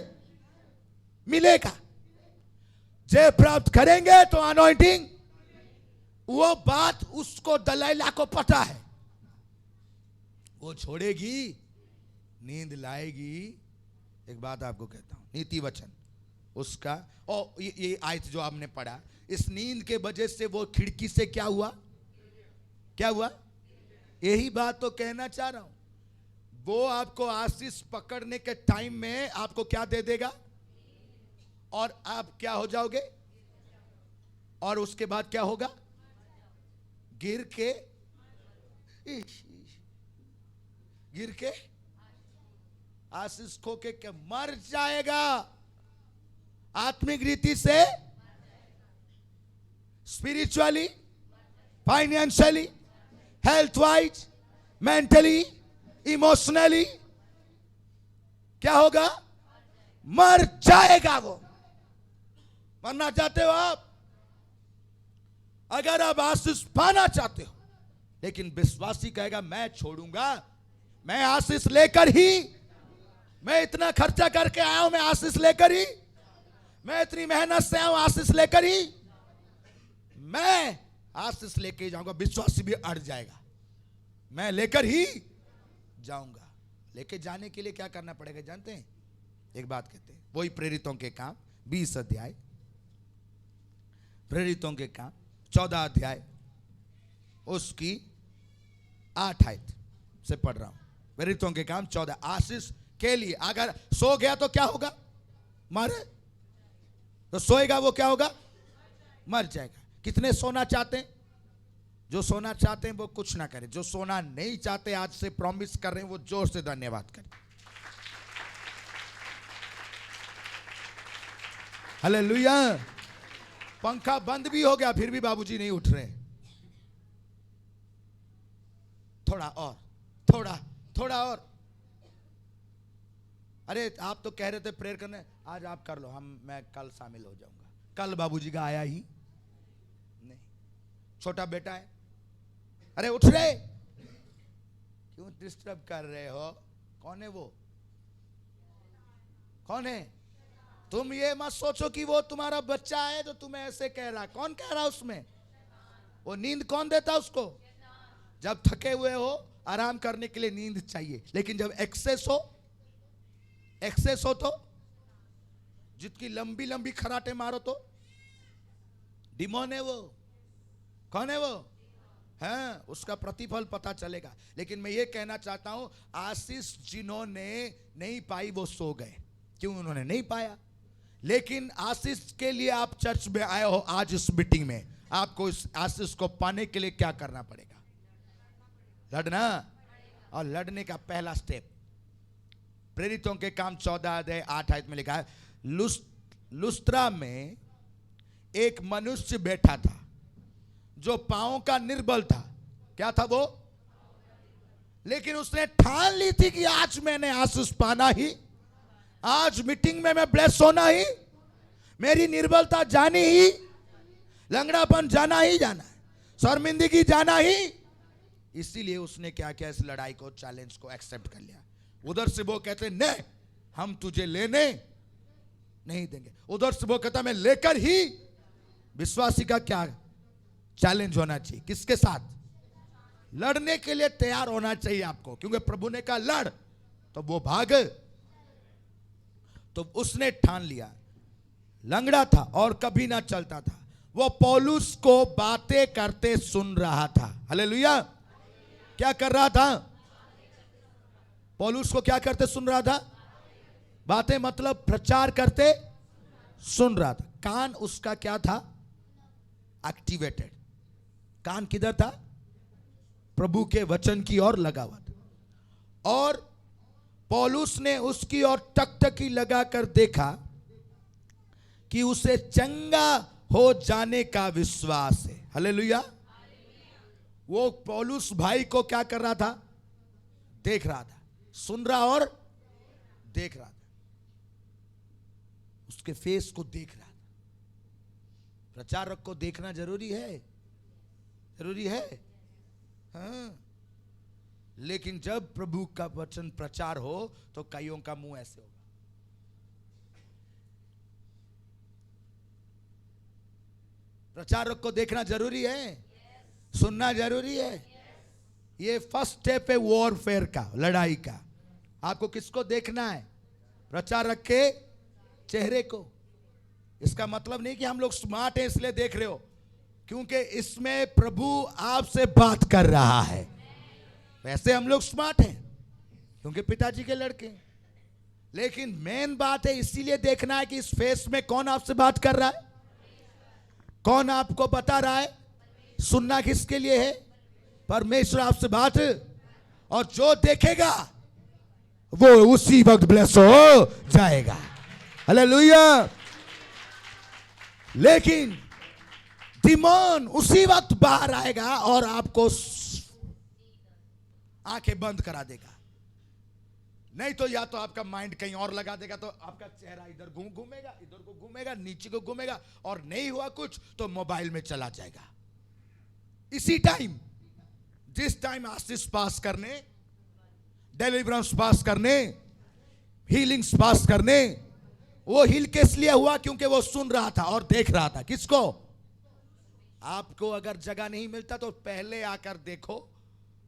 मिलेगा। जय प्राप्त करेंगे तो अनॉइंटिंग। वो बात उसको दलाइला को पता है, वो छोड़ेगी, नींद लाएगी। एक बात आपको कहता हूं, नीति वचन उसका, और ये आयत जो आपने पढ़ा, इस नींद के वजह से वो खिड़की से क्या हुआ? क्या हुआ? यही बात तो कहना चाह रहा हूं। वो आपको आशीष पकड़ने के टाइम में आपको क्या दे देगा, और आप क्या हो जाओगे, और उसके बाद क्या होगा? गिर के आशीष खो के मर जाएगा। आत्मिक रीति से, spiritually, financially, health wise, mentally, emotionally क्या होगा? मर जाएगा वो। मरना चाहते हो आप? अगर आप आशीष पाना चाहते हो, लेकिन विश्वासी कहेगा मैं छोड़ूंगा, मैं आशीष लेकर ही, मैं इतना खर्चा करके आया हूं, मैं आशीष लेकर ही, मैं इतनी मेहनत से आया हूं, आशीष लेकर ही, मैं आशीष लेकर ही जाऊंगा। विश्वासी भी अड़ जाएगा, मैं लेकर ही जाऊंगा। लेके जाने के लिए क्या करना पड़ेगा जानते हैं? एक बात कहते हैं, वही प्रेरितों के काम 20 अध्याय, प्रेरितों के काम 14 अध्याय उसकी 8 आयत से पढ़ रहा हूं। प्रेरितों के काम 14। आशीष के लिए अगर सो गया तो क्या होगा? मर। तो सोएगा वो क्या होगा? मर जाएगा। कितने सोना चाहते हैं? जो सोना चाहते हैं वो कुछ ना करें, जो सोना नहीं चाहते आज से प्रॉमिस कर रहे हैं वो जोर से धन्यवाद करें। हालेलुया। पंखा बंद भी हो गया फिर भी बाबूजी नहीं उठ रहे। थोड़ा और, थोड़ा और। अरे आप तो कह रहे थे प्रेयर करने, आज आप कर लो, मैं कल शामिल हो जाऊंगा। कल बाबूजी का आया ही नहीं। छोटा बेटा है, अरे उठ रहे, क्यों डिस्टर्ब कर रहे हो? कौन है वो? कौन है? तुम ये मत सोचो कि वो तुम्हारा बच्चा है तो तुम्हें ऐसे कह रहा। कौन कह रहा उसमें? वो नींद कौन देता उसको? जब थके हुए हो, आराम करने के लिए नींद चाहिए, लेकिन जब एक्सेस हो तो जितकी लंबी लंबी खराटे मारो तो डिमोन है वो। कौन है वो? हाँ, उसका प्रतिफल पता चलेगा। लेकिन मैं ये कहना चाहता हूं, आशीष जिन्होंने नहीं पाई वो सो गए। क्यों उन्होंने नहीं पाया? लेकिन आशीष के लिए आप चर्च में आए हो आज इस मीटिंग में, आपको इस आशीष को पाने के लिए क्या करना पड़ेगा? लड़ना। और लड़ने का पहला स्टेप प्रेरितों के काम 14:8 में लिखा है, लुस्त्रा में एक मनुष्य बैठा था जो पांव का निर्बल था। क्या था वो? लेकिन उसने ठान ली थी कि आज मैंने आशीष पाना ही, आज मीटिंग में मैं ब्लेस होना ही, मेरी निर्बलता जानी ही, लंगड़ापन जाना ही जाना है, शर्मिंदगी जाना ही। इसीलिए उसने क्या किया? इस लड़ाई को, चैलेंज को एक्सेप्ट कर लिया। उधर से वो कहते नहीं, हम तुझे लेने नहीं देंगे। उधर से वो कहता मैं लेकर ही। विश्वासी का क्या चैलेंज होना चाहिए? किसके साथ? लड़ने के लिए तैयार होना चाहिए आपको, क्योंकि प्रभु ने कहा लड़, तो वो भाग। तो उसने ठान लिया। लंगड़ा था और कभी ना चलता था। वो पौलुस को बातें करते सुन रहा था। हालेलुया। क्या कर रहा था? पौलुस को क्या करते सुन रहा था? बातें मतलब प्रचार करते सुन रहा था। कान उसका क्या था? एक्टिवेटेड। कान किधर था? प्रभु के वचन की ओर लगा हुआ था। और पौलुस ने उसकी ओर टकटकी लगाकर देखा कि उसे चंगा हो जाने का विश्वास है। हालेलुया। वो पौलुस भाई को क्या कर रहा था? देख रहा था, सुन रहा और देख रहा था। उसके फेस को देख रहा था। प्रचारक को देखना जरूरी है, जरूरी है। हाँ। लेकिन जब प्रभु का वचन प्रचार हो तो कईयों का मुंह ऐसे होगा। प्रचारक को देखना जरूरी है, सुनना जरूरी है। ये फर्स्ट स्टेप है वॉरफेयर का, लड़ाई का। आपको किसको देखना है? प्रचारक के चेहरे को। इसका मतलब नहीं कि हम लोग स्मार्ट हैं इसलिए देख रहे हो, क्योंकि इसमें प्रभु आपसे बात कर रहा है। वैसे हम लोग स्मार्ट हैं क्योंकि पिताजी के लड़के, लेकिन मेन बात है इसीलिए देखना है कि इस फेस में कौन आपसे बात कर रहा है, कौन आपको बता रहा है। सुनना किसके लिए है? परमेश्वर आपसे बात। और जो देखेगा वो उसी वक्त ब्लेस हो जाएगा। हालेलुया। लेकिन डिमोन उसी वक्त बाहर आएगा और आपको आंखें बंद करा देगा। नहीं तो या तो आपका माइंड कहीं और लगा देगा, तो आपका चेहरा इधर घूमेगा, इधर को घूमेगा, नीचे को घूमेगा, और नहीं हुआ कुछ तो मोबाइल में चला जाएगा। इसी टाइम, जिस टाइम आशीष पास करने, डिलीवरेंस पास करने, हीलिंग्स पास करने, वो हील किस लिए हुआ? क्योंकि वो सुन रहा था और देख रहा था। किसको? आपको अगर जगह नहीं मिलता तो पहले आकर देखो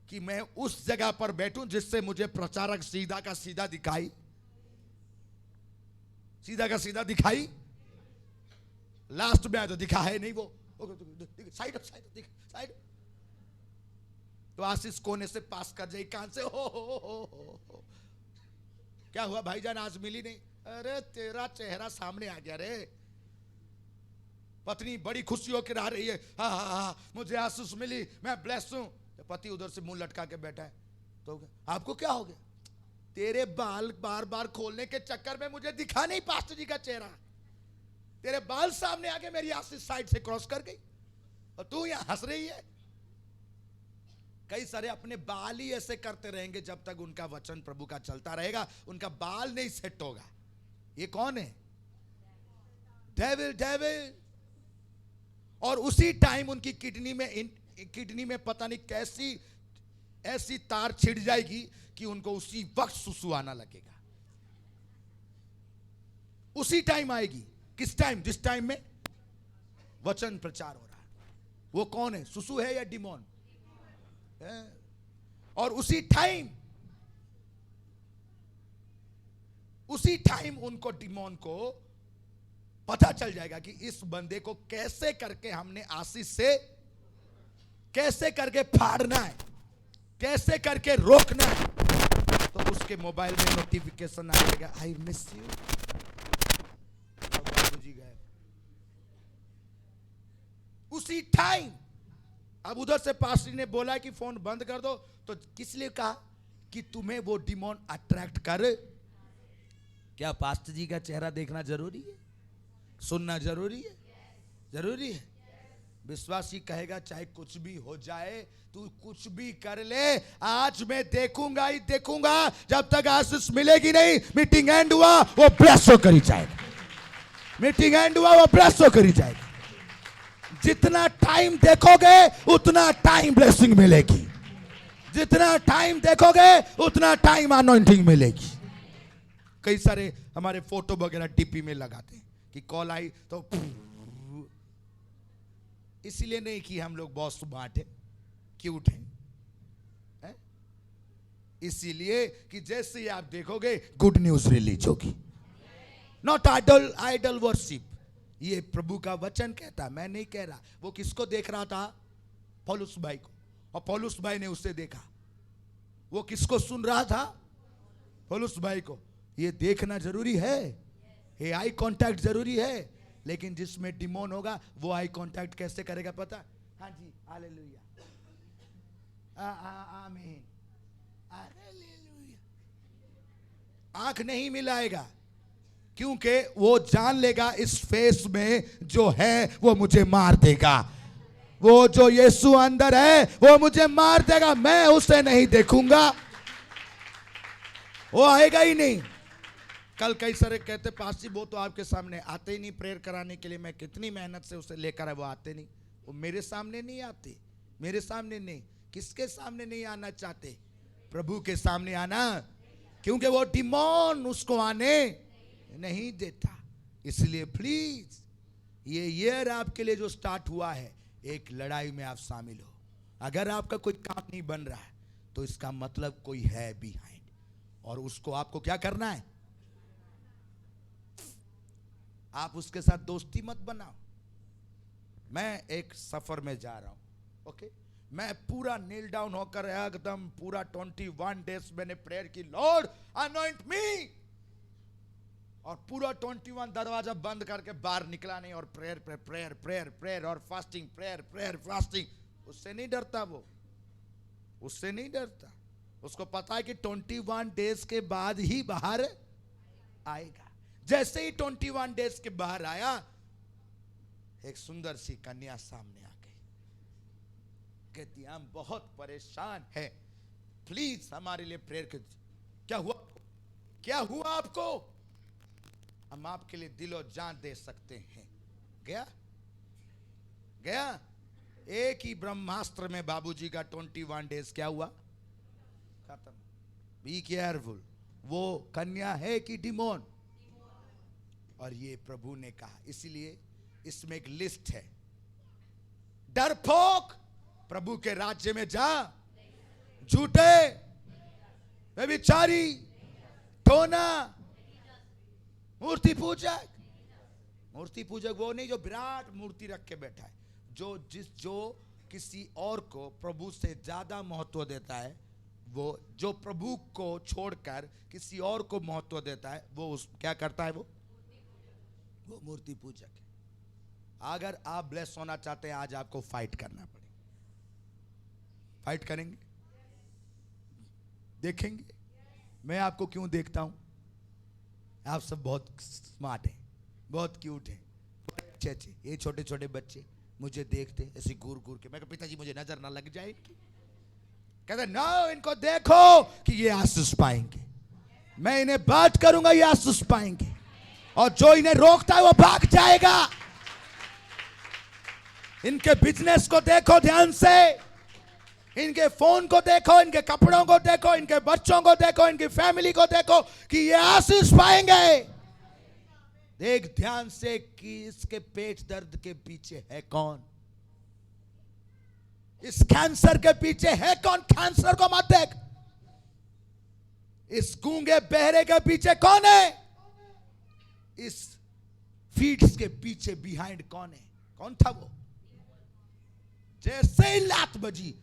कि मैं उस जगह पर बैठूं जिससे मुझे प्रचारक सीधा का सीधा दिखाई, सीधा का सीधा दिखाई। लास्ट में आया तो दिखा है नहीं, वो साइड साइड। तो आशीष कोने से पास कर जाए, कान से हो। क्या हुआ भाईजान, आज मिली नहीं? अरे तेरा चेहरा सामने आ गया रे। पत्नी बड़ी खुशी होकर आ रही है, हाँ, मुझे आशीष मिली, मैं ब्लेस हूं। पति उधर से मुंह लटका के बैठा है। तो आपको क्या हो गया? तेरे बाल बार बार खोलने के चक्कर में मुझे दिखा नहीं पास्टर जी का चेहरा। तेरे बाल सामने आके मेरी आशीष साइड से क्रॉस कर गई और तू यहां हंस रही है। कई सारे अपने बाल ही ऐसे करते रहेंगे जब तक उनका वचन प्रभु का चलता रहेगा, उनका बाल नहीं सेट होगा। ये कौन है? डेविल। और उसी टाइम उनकी किडनी में पता नहीं कैसी ऐसी तार छिड़ जाएगी कि उनको उसी वक्त सुसु आना लगेगा। उसी टाइम आएगी। किस टाइम? जिस टाइम में वचन प्रचार हो रहा है। वो कौन है? सुसु है या डिमोन? और उसी टाइम उनको डिमोन को पता चल जाएगा कि इस बंदे को कैसे करके हमने आशीष से कैसे करके फाड़ना है, कैसे करके रोकना है। तो उसके मोबाइल में नोटिफिकेशन आएगा, आई मिस यू। बाबूजी गए उसी टाइम। अब उधर से पास्टर ने बोला कि फोन बंद कर दो, तो किस लिए कहा कि तुम्हें वो डिमोन अट्रैक्ट कर। क्या पास्टर जी का चेहरा देखना जरूरी है? सुनना जरूरी है? जरूरी है। विश्वासी कहेगा चाहे कुछ भी हो जाए, तू कुछ भी कर ले, आज मैं देखूंगा ही देखूंगा। जब तक आशीष मिलेगी नहीं, मीटिंग एंड हुआ वो ब्लेस हो करी जाएगा। मीटिंग एंड हुआ वो ब्लेस हो करी जाएगा। जितना टाइम देखोगे उतना टाइम ब्लेसिंग मिलेगी। जितना टाइम देखोगे उतना टाइम अनॉइंटिंग मिलेगी। कई सारे हमारे फोटो वगैरह टीपी में लगाते हैं कि कॉल आई तो, इसलिए नहीं कि हम लोग बहुत स्मार्ट हैं, क्यूट हैं, इसीलिए कि जैसे ही आप देखोगे गुड न्यूज रिलीज होगी। नॉट आइडल वर्शिप, ये प्रभु का वचन कहता, मैं नहीं कह रहा। वो किसको देख रहा था? पौलुस भाई को, और पौलुस भाई ने उसे देखा। वो किसको सुन रहा था? पौलुस भाई को। ये देखना जरूरी है, ये आई कांटेक्ट जरूरी है। लेकिन जिसमें डिमोन होगा वो आई कांटेक्ट कैसे करेगा पता? हाँ जी, हालेलुया, आमीन, हालेलुया। आंख नहीं मिलाएगा, क्योंकि वो जान लेगा इस फेस में जो है वो मुझे मार देगा। वो जो यीशु अंदर है वो मुझे मार देगा, मैं उसे नहीं देखूंगा, वो आएगा ही नहीं। कल कई सारे कहते पास वो तो आपके सामने आते ही नहीं प्रेयर कराने के लिए, मैं कितनी मेहनत से उसे लेकर आया, वो आते नहीं। वो मेरे सामने नहीं आते, मेरे सामने नहीं। किसके सामने नहीं आना चाहते? प्रभु के सामने आना, क्योंकि वो डिमोन उसको आने नहीं देता। इसलिए प्लीज, ये ईयर आपके लिए जो स्टार्ट हुआ है, एक लड़ाई में आप शामिल हो। अगर आपका कोई काम नहीं बन रहा है तो इसका मतलब कोई है बिहाइंड, और उसको आपको क्या करना है? आप उसके साथ दोस्ती मत बनाओ। मैं एक सफर में जा रहा हूं, ओके। मैं पूरा नील डाउन होकर एकदम पूरा 21 डेज मैंने प्रेयर की, लॉर्ड अनॉइंट मी, और पूरा 21 दरवाजा बंद करके बाहर निकला नहीं, और प्रेयर पे प्रेयर, प्रेयर प्रेयर और फास्टिंग, प्रेयर प्रेयर फास्टिंग। उससे नहीं डरता वो, उससे नहीं डरता। उसको पता है कि 21 डेज के बाद ही बाहर आएगा। जैसे ही 21 डेज के बाहर आया, एक सुंदर सी कन्या सामने आ गई। कहती हम बहुत परेशान हैं, प्लीज हमारे लिए प्रेयर कर। क्या हुआ? क्या हुआ आपको? हम आपके लिए दिलो जान दे सकते हैं। गया गया एक ही ब्रह्मास्त्र में बाबूजी का 21 डेज क्या हुआ? खत्म। बी केयरफुल, वो कन्या है कि डिमोन? और ये प्रभु ने कहा, इसलिए इसमें एक लिस्ट है। डरपोक प्रभु के राज्य में जा, झूठे, व्यभिचारी, टोना, मूर्ति पूजक। मूर्ति पूजक वो नहीं जो विराट मूर्ति रख के बैठा है, जो किसी और को प्रभु से ज्यादा महत्व देता है, वो जो प्रभु को छोड़कर किसी और को महत्व देता है, वो क्या करता है? वो मूर्ति पूजक है। अगर आप ब्लेस होना चाहते हैं, आज आपको फाइट करना पड़ेगा। फाइट करेंगे, देखेंगे। मैं आपको क्यों देखता हूं? आप सब बहुत स्मार्ट हैं, बहुत क्यूट हैं, अच्छे अच्छे। ये छोटे छोटे बच्चे मुझे देखते ऐसे घूर घूर के। मैं पिताजी मुझे नजर ना लग जाए इनकी। कहते ना, इनको देखो कि ये आशीष पाएंगे, मैं इन्हें बात करूंगा, ये आशीष पाएंगे, और जो इन्हें रोकता है वो भाग जाएगा। इनके बिजनेस को देखो ध्यान से, इनके फोन को देखो, इनके कपड़ों को देखो, इनके बच्चों को देखो, इनकी फैमिली को देखो कि ये आशीष पाएंगे। देख ध्यान से कि इसके पेट दर्द के पीछे है कौन, इस कैंसर के पीछे है कौन। कैंसर को मत देख, इस गूंगे बहरे के पीछे कौन है, इस फीट्स के पीछे बिहाइंड कौन है? कौन था वो? जैसे ही लात बजी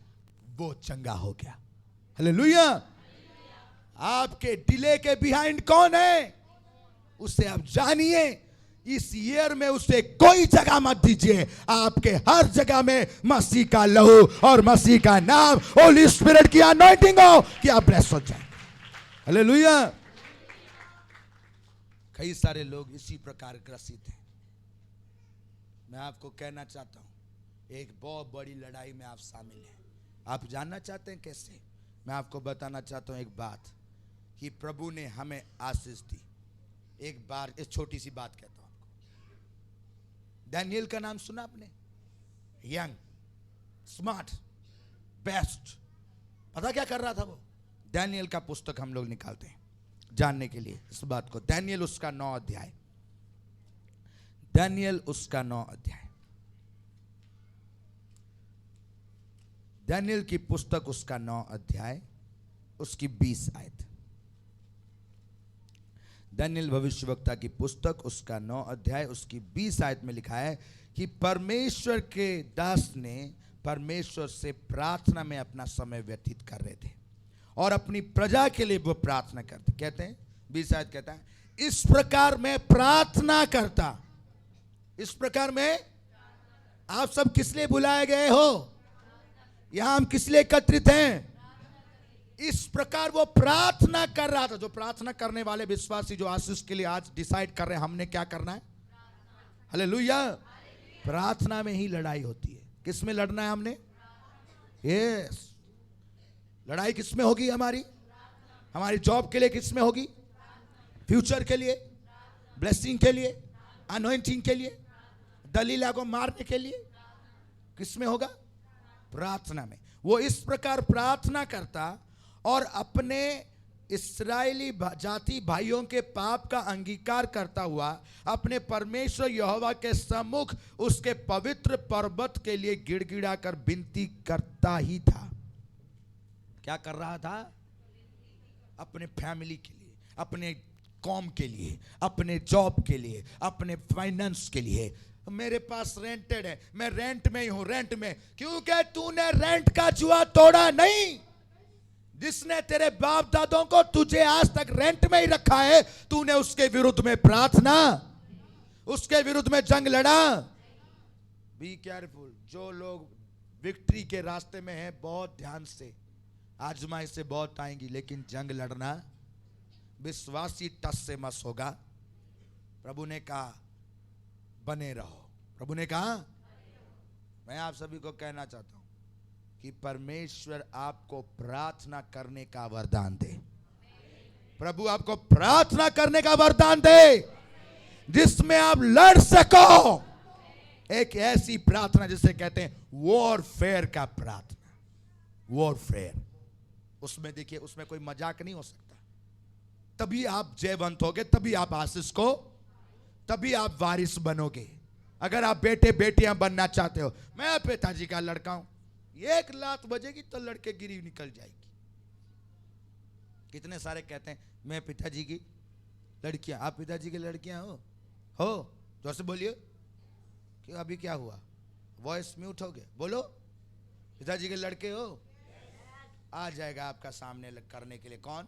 वो चंगा हो गया। हालेलुया। आपके डिले के बिहाइंड कौन है? उसे आप जानिए। इस ईयर में उसे कोई जगह मत दीजिए। आपके हर जगह में मसीह का लहू और मसीह का नाम, होली स्पिरिट की अनॉइंटिंग हो कि आप ब्लेस हो जाए। हालेलुया। कई सारे लोग इसी प्रकार ग्रसित हैं। मैं आपको कहना चाहता हूं, एक बहुत बड़ी लड़ाई में आप शामिल हैं। आप जानना चाहते हैं कैसे? मैं आपको बताना चाहता हूं एक बात, कि प्रभु ने हमें आशीष दी। एक बार एक छोटी सी बात कहता हूं आपको। दानियल का नाम सुना आपने? Young, smart, best. पता क्या कर रहा था वो? दानियल का पुस्तक हम लोग निकालते हैं जानने के लिए इस बात को। दानियल उसका 9 अध्याय, दानियल उसका 9 अध्याय, दानियल की पुस्तक उसका 9 अध्याय उसकी 20 आयत। दानियल भविष्यवक्ता की पुस्तक उसका 9 अध्याय उसकी 20 आयत में लिखा है कि परमेश्वर के दास ने परमेश्वर से प्रार्थना में अपना समय व्यतीत कर रहे थे और अपनी प्रजा के लिए वो प्रार्थना करते। कहते हैं 20 आयत कहता है, इस प्रकार मैं प्रार्थना करता। इस प्रकार में आप सब किस लिए बुलाए गए हो? यहां हम किस लिए एकत्रित हैं? इस प्रकार वो प्रार्थना कर रहा था। जो प्रार्थना करने वाले विश्वासी जो आशीष के लिए आज डिसाइड कर रहे हैं हमने क्या करना है। हालेलुया। प्रार्थना में ही लड़ाई होती है। किस में लड़ना है हमने? यस। लड़ाई किस में होगी हमारी? हमारी जॉब के लिए किस में होगी? फ्यूचर के लिए, ब्लेसिंग के लिए, अनॉइंटिंग के लिए, दलीला को मारने के लिए किस में होगा? प्रार्थना में। वो इस प्रकार प्रार्थना करता और अपने इस्राएली जाति भाइयों के पाप का अंगीकार करता हुआ अपने परमेश्वर यहोवा के सम्मुख उसके पवित्र पर्वत के लिए गिड़गिड़ा कर विनती करता ही था। क्या कर रहा था? अपने फैमिली के लिए, अपने कौम के लिए, अपने जॉब के लिए, अपने फाइनेंस के लिए। मेरे पास रेंटेड है, मैं रेंट में ही हूं, रेंट में। क्योंकि तूने रेंट का जुआ तोड़ा नहीं। जिसने तेरे बाप दादों को तुझे आज तक रेंट में ही रखा है, तूने उसके विरुद्ध में प्रार्थना, उसके विरुद्ध में जंग लड़ा। Be careful. जो लोग विक्ट्री के रास्ते में हैं, बहुत ध्यान से। आजमाई से बहुत आएंगी, लेकिन जंग लड़ना विश्वासी टस से मस होगा। प्रभु ने कहा बने रहो। प्रभु ने कहा, मैं आप सभी को कहना चाहता हूं कि परमेश्वर आपको प्रार्थना करने का वरदान दे। प्रभु आपको प्रार्थना करने का वरदान दे जिसमें आप लड़ सको। एक ऐसी प्रार्थना जिसे कहते हैं वॉरफेयर का प्रार्थना। वॉरफेयर, उसमें देखिए, उसमें कोई मजाक नहीं हो सकता। तभी आप जयवंत होगे, तभी आप आशीष को, तभी आप वारिस बनोगे। अगर आप बेटे बेटियां बनना चाहते हो, मैं पिताजी का लड़का हूं, एक लात बजेगी तो लड़के गिरी निकल जाएगी। कितने सारे कहते हैं मैं पिताजी की लड़कियां। आप पिताजी की लड़कियां हो जोर से बोलिए। कि अभी क्या हुआ? वॉइस म्यूट हो गया। बोलो, पिताजी के लड़के हो। आ जाएगा आपका सामने करने के लिए। कौन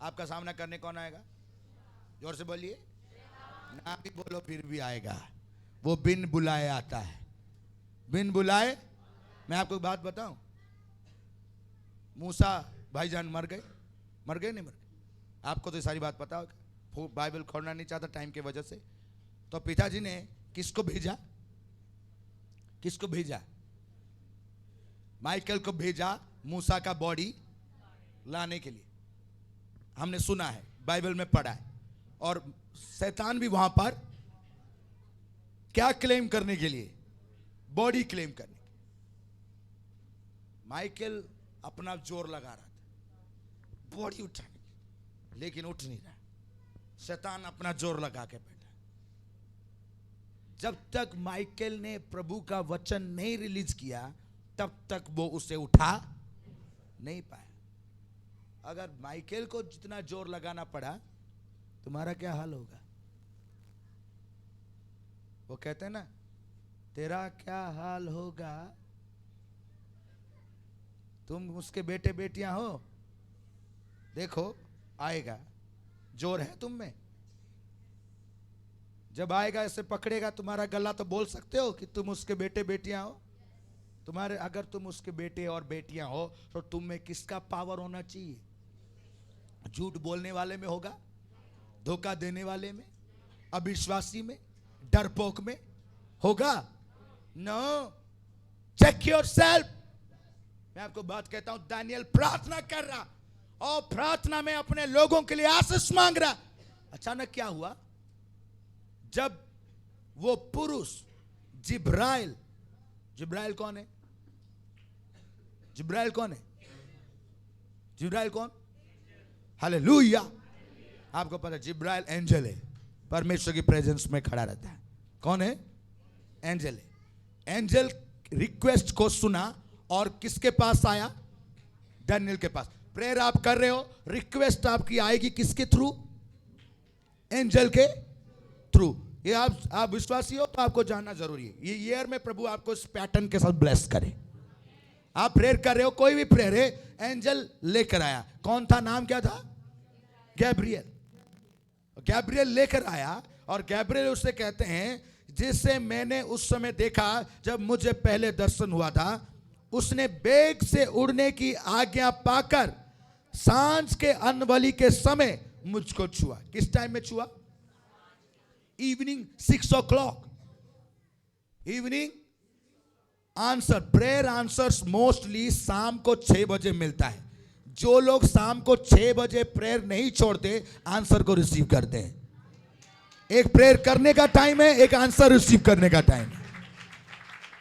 आपका सामना करने? कौन आएगा? जोर से बोलिए। ना भी बोलो फिर भी आएगा। वो बिन बुलाए आता है, बिन बुलाए। मैं आपको एक बात बताऊं, मूसा भाईजान मर गए नहीं मर गए? आपको तो सारी बात पता होगा। बाइबल खोलना नहीं चाहता टाइम की वजह से। तो पिताजी ने किसको भेजा? किसको भेजा? माइकल को भेजा मूसा का बॉडी लाने के लिए। हमने सुना है, बाइबल में पढ़ा है। और शैतान भी वहां पर क्या क्लेम करने के लिए? बॉडी क्लेम करने के। माइकल अपना जोर लगा रहा था बॉडी उठाने, लेकिन उठ नहीं रहा। शैतान अपना जोर लगा के बैठा। जब तक माइकल ने प्रभु का वचन नहीं रिलीज किया, तब तक वो उसे उठा नहीं पाया। अगर माइकल को जितना जोर लगाना पड़ा, तुम्हारा क्या हाल होगा? वो कहते हैं ना, तेरा क्या हाल होगा, तुम उसके बेटे बेटियां हो, देखो आएगा, जोर है तुम में। जब आएगा ऐसे पकड़ेगा तुम्हारा गला तो बोल सकते हो कि तुम उसके बेटे बेटियां हो। तुम्हारे, अगर तुम उसके बेटे और बेटियां हो तो तुम में किसका पावर होना चाहिए? झूठ बोलने वाले में होगा, धोखा देने वाले में, अविश्वासी में, डरपोक में होगा? नो। Check yourself. मैं आपको बात कहता हूं, दानियल प्रार्थना कर रहा और प्रार्थना में अपने लोगों के लिए आशीष मांग रहा। अचानक क्या हुआ? जब वो पुरुष जिब्राइल, जिब्राइल कौन है? जिब्राइल कौन है? जिब्राइल कौन? हालेलुया। आपको पता है जिब्राइल एंजल है, परमेश्वर की प्रेजेंस में खड़ा रहता है। कौन है? एंजल है। एंजल रिक्वेस्ट को सुना और किसके पास आया? दानियल के पास। प्रेयर आप कर रहे हो, रिक्वेस्ट आपकी आएगी किसके थ्रू? एंजल के थ्रू। ये आप विश्वासी हो तो आपको जानना जरूरी है। ये ईयर में प्रभु आपको इस पैटर्न के साथ ब्लेस करे। आप प्रेयर कर रहे हो, कोई भी प्रेयर है, एंजल लेकर आया। कौन था? नाम क्या था? गैब्रियल। गैब्रियल लेकर आया और गैब्रियल उससे कहते हैं, जिसे मैंने उस समय देखा जब मुझे पहले दर्शन हुआ था, उसने बेग से उड़ने की आज्ञा पाकर सांझ के अन्नबलि के समय मुझको छुआ। किस टाइम में छुआ? Evening 6 o'clock। Evening answer, prayer answers mostly शाम को 6 बजे मिलता है। जो लोग शाम को 6 बजे प्रेयर नहीं छोड़ते, आंसर को रिसीव करते हैं। एक प्रेयर करने का टाइम है, एक आंसर रिसीव करने का टाइम है।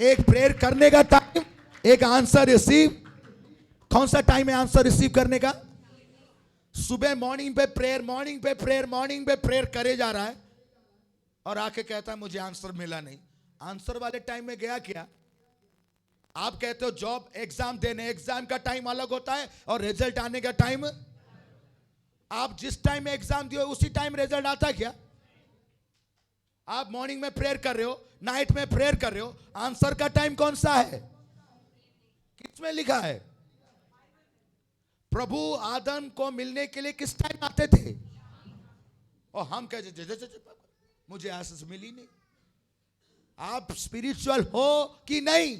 एक प्रेयर करने का टाइम, एक आंसर रिसीव। कौन सा टाइम है आंसर रिसीव करने का? सुबह मॉर्निंग पे प्रेयर, मॉर्निंग पे प्रेयर, मॉर्निंग पे प्रेयर करे जा रहा है और आके कहता है मुझे आंसर मिला नहीं। आंसर वाले टाइम में गया क्या? आप कहते हो जॉब एग्जाम देने, एग्जाम का टाइम अलग होता है और रिजल्ट आने का टाइम। आप जिस टाइम में एग्जाम दिए उसी टाइम रिजल्ट आता क्या? आप मॉर्निंग में प्रेयर कर रहे हो, नाइट में प्रेयर कर रहे हो, आंसर का टाइम कौन सा है? किसमें लिखा है? प्रभु आदम को मिलने के लिए किस टाइम आते थे? और हम कहते मुझे आशीष मिली नहीं। आप स्पिरिचुअल हो कि नहीं?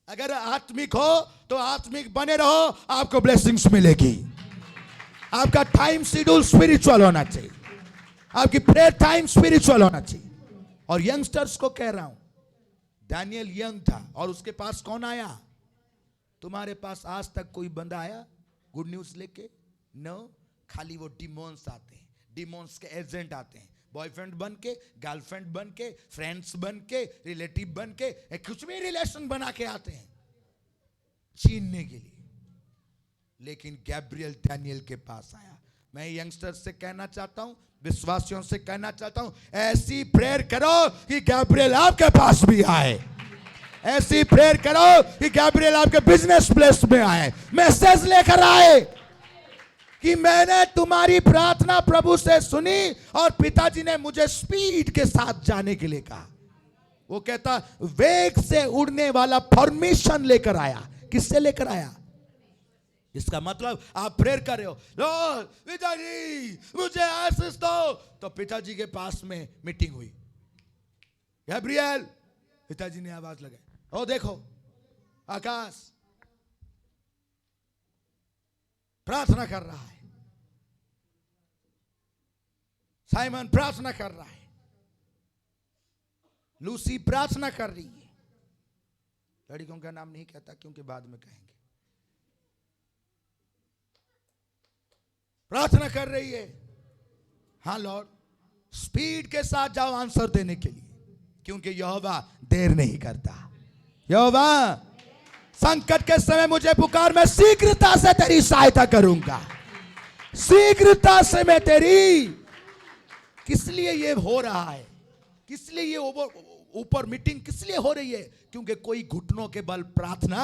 अगर आत्मिक हो तो आत्मिक बने रहो, आपको ब्लेसिंग्स मिलेगी। आपका टाइम शेड्यूल स्पिरिचुअल होना चाहिए, आपकी प्रेयर टाइम स्पिरिचुअल होना चाहिए। और यंगस्टर्स को कह रहा हूं, दानियल यंग था और उसके पास कौन आया? तुम्हारे पास आज तक कोई बंदा आया गुड न्यूज लेके? नो। खाली वो डिमोन्स आते हैं, डिमोन्स के एजेंट आते हैं, बॉयफ्रेंड बन के, गर्लफ्रेंड बन के, फ्रेंड्स बन के, रिलेटिव बन के, कुछ भी रिलेशन बना के आते हैं छीनने के लिए। लेकिन गैब्रियल दानियल के पास आया। मैं यंगस्टर्स से कहना चाहता हूं, विश्वासियों से कहना चाहता हूं, ऐसी प्रेयर करो कि गैब्रियल आपके पास भी आए। ऐसी प्रेयर करो कि गैब्रियल आपके बिजनेस प्लेस में आए, मैसेज लेकर आए कि मैंने तुम्हारी प्रार्थना प्रभु से सुनी और पिताजी ने मुझे स्पीड के साथ जाने के लिए कहा। वो कहता वेग से उड़ने वाला परमिशन लेकर आया। किससे लेकर आया? इसका मतलब आप प्रेयर कर रहे हो, लॉर्ड पिताजी मुझे आशीष दो, तो पिताजी के पास में मीटिंग हुई। गैब्रियल, पिताजी ने आवाज लगाई, ओ देखो आकाश प्रार्थना कर रहा है, साइमन प्रार्थना कर रहा है, लूसी प्रार्थना कर रही है। लड़कियों का नाम नहीं कहता क्योंकि बाद में कहेंगे। प्रार्थना कर रही है। हाँ लॉर्ड, स्पीड के साथ जाओ आंसर देने के लिए, क्योंकि यहोवा देर नहीं करता। यहोवा संकट के समय मुझे पुकार, मैं शीघ्रता से तेरी सहायता करूंगा, शीघ्रता से मैं तेरी। किस लिए ये हो रहा है? किस लिए ये ऊपर मीटिंग किस लिए हो रही है? क्योंकि कोई घुटनों के बल प्रार्थना,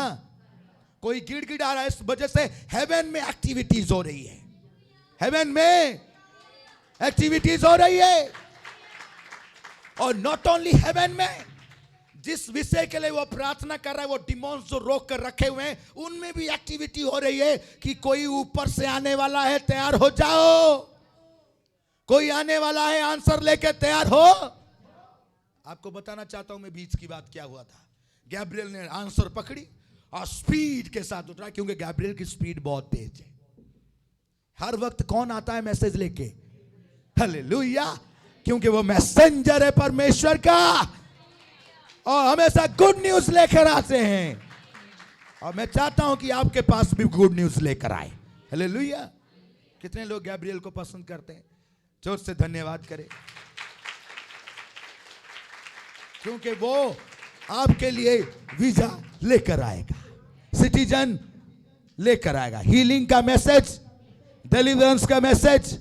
कोई गिड़गिड़ा रहा है। इस वजह से हेवन में एक्टिविटीज हो रही है, हेवन में एक्टिविटीज हो रही है। और नॉट ओनली हेवन में, जिस विषय के लिए वो प्रार्थना कर रहा है, वो डिमोन्स जो रोक कर रखे हुए हैं, उनमें भी एक्टिविटी हो रही है कि कोई ऊपर से आने वाला है, तैयार हो जाओ। कोई आने वाला है, आंसर लेके तैयार हो। आपको बताना चाहता हूं मैं बीच की बात क्या हुआ था। गैब्रियल ने आंसर पकड़ी और स्पीड के साथ उतरा, क्योंकि गैब्रियल की स्पीड बहुत तेज है। हर वक्त कौन आता है मैसेज लेके? हालेलुया। क्योंकि वो मैसेंजर है परमेश्वर का, और हमेशा गुड न्यूज लेकर आते हैं। और मैं चाहता हूं कि आपके पास भी गुड न्यूज लेकर आए। हालेलुया। कितने लोग गैब्रियल को पसंद करते हैं? जोर से धन्यवाद करें, क्योंकि वो आपके लिए वीजा लेकर आएगा, सिटीजन लेकर आएगा, हीलिंग का मैसेज, डिलीवरेंस का मैसेज,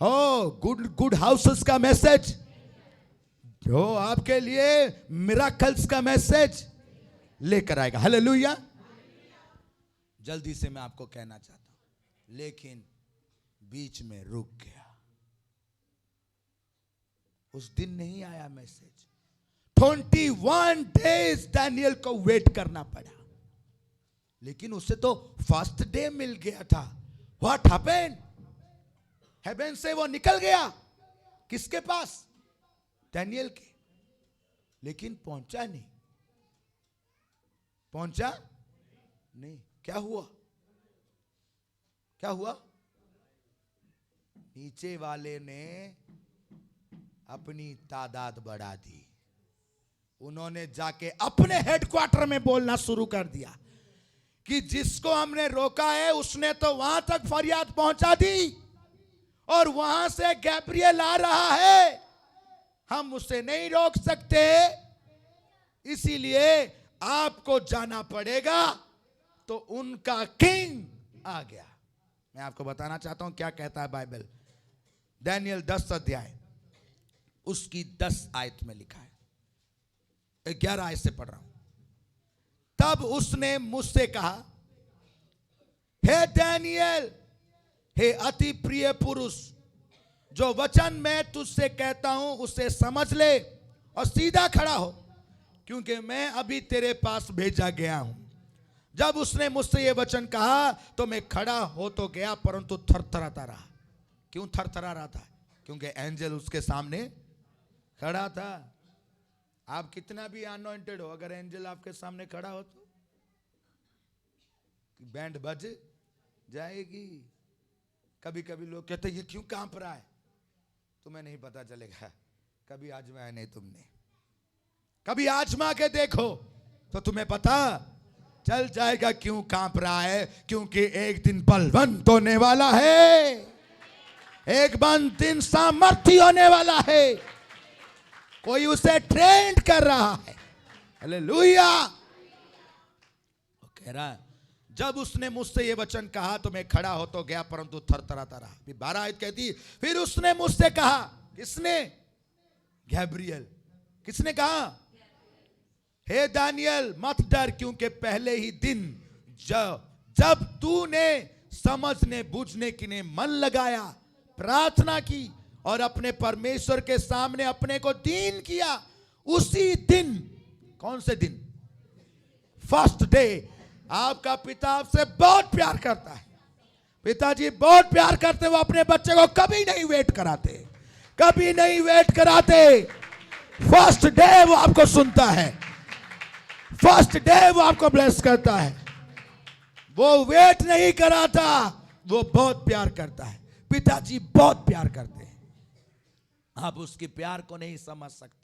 हो गुड हाउसेस का मैसेज, जो आपके लिए मिराकल्स का मैसेज लेकर आएगा। हालेलुया। जल्दी से मैं आपको कहना चाहता हूं, लेकिन बीच में रुक गया। उस दिन नहीं आया मैसेज। 21 डेज डैनियल को वेट करना पड़ा, लेकिन उससे तो फर्स्ट डे मिल गया था। What happened? हेवन से वो निकल गया, किसके पास? डैनियल के। लेकिन पहुंचा नहीं, पहुंचा नहीं। क्या हुआ? क्या हुआ? नीचे वाले ने अपनी तादाद बढ़ा दी। उन्होंने जाके अपने हेडक्वार्टर में बोलना शुरू कर दिया कि जिसको हमने रोका है उसने तो वहां तक फरियाद पहुंचा दी, और वहां से गैब्रियल आ रहा है, हम उसे नहीं रोक सकते, इसीलिए आपको जाना पड़ेगा। तो उनका किंग आ गया। मैं आपको बताना चाहता हूं क्या कहता है बाइबल। डैनियल 10 अध्याय उसकी 10 आयत में लिखा है, 11 आयत से पढ़ रहा हूं। तब उसने मुझसे कहा, हे डैनियल, हे अति प्रिय पुरुष, जो वचन मैं तुझसे कहता हूं उसे समझ ले और सीधा खड़ा हो, क्योंकि मैं अभी तेरे पास भेजा गया हूं। जब उसने मुझसे यह वचन कहा तो मैं खड़ा हो तो गया, परंतु थरथराता रहा। क्यों थरथरा रहा था? क्योंकि एंजल उसके सामने खड़ा था। आप कितना भी अनॉइंटेड हो, अगर एंजल आपके सामने खड़ा हो तो बैंड बज जाएगी। कभी कभी लोग कहते हैं ये क्यों कांप रहा है? तुम्हें नहीं पता चलेगा, कभी आजमाया नहीं तुमने। कभी आजमा के देखो तो तुम्हें पता चल जाएगा क्यों कांप रहा है। क्योंकि एक दिन बलवंत होने वाला है, एक दिन सामर्थी होने वाला है, कोई उसे ट्रेंड कर रहा है। हालेलुया। वो कह रहा है, जब उसने मुझसे ये वचन कहा तो मैं खड़ा हो तो गया, परंतु थरथराता रहा। 12 आयत कहती, फिर उसने मुझसे कहा। किसने? गैब्रियल। किसने कहा? हे दानियल, मत डर, क्योंकि पहले ही दिन जब तूने समझने बूझने की ने मन लगाया, प्रार्थना की और अपने परमेश्वर के सामने अपने को दीन किया, उसी दिन। कौन से दिन? First day. आपका पिता आपसे बहुत प्यार करता है। पिताजी बहुत प्यार करते, वो अपने बच्चे को कभी नहीं वेट कराते, कभी नहीं वेट कराते। फर्स्ट डे वो आपको सुनता है, फर्स्ट डे वो आपको ब्लेस करता है। वो वेट नहीं कराता, वो बहुत प्यार करता है। पिताजी बहुत प्यार करते हैं, आप उसके प्यार को नहीं समझ सकते।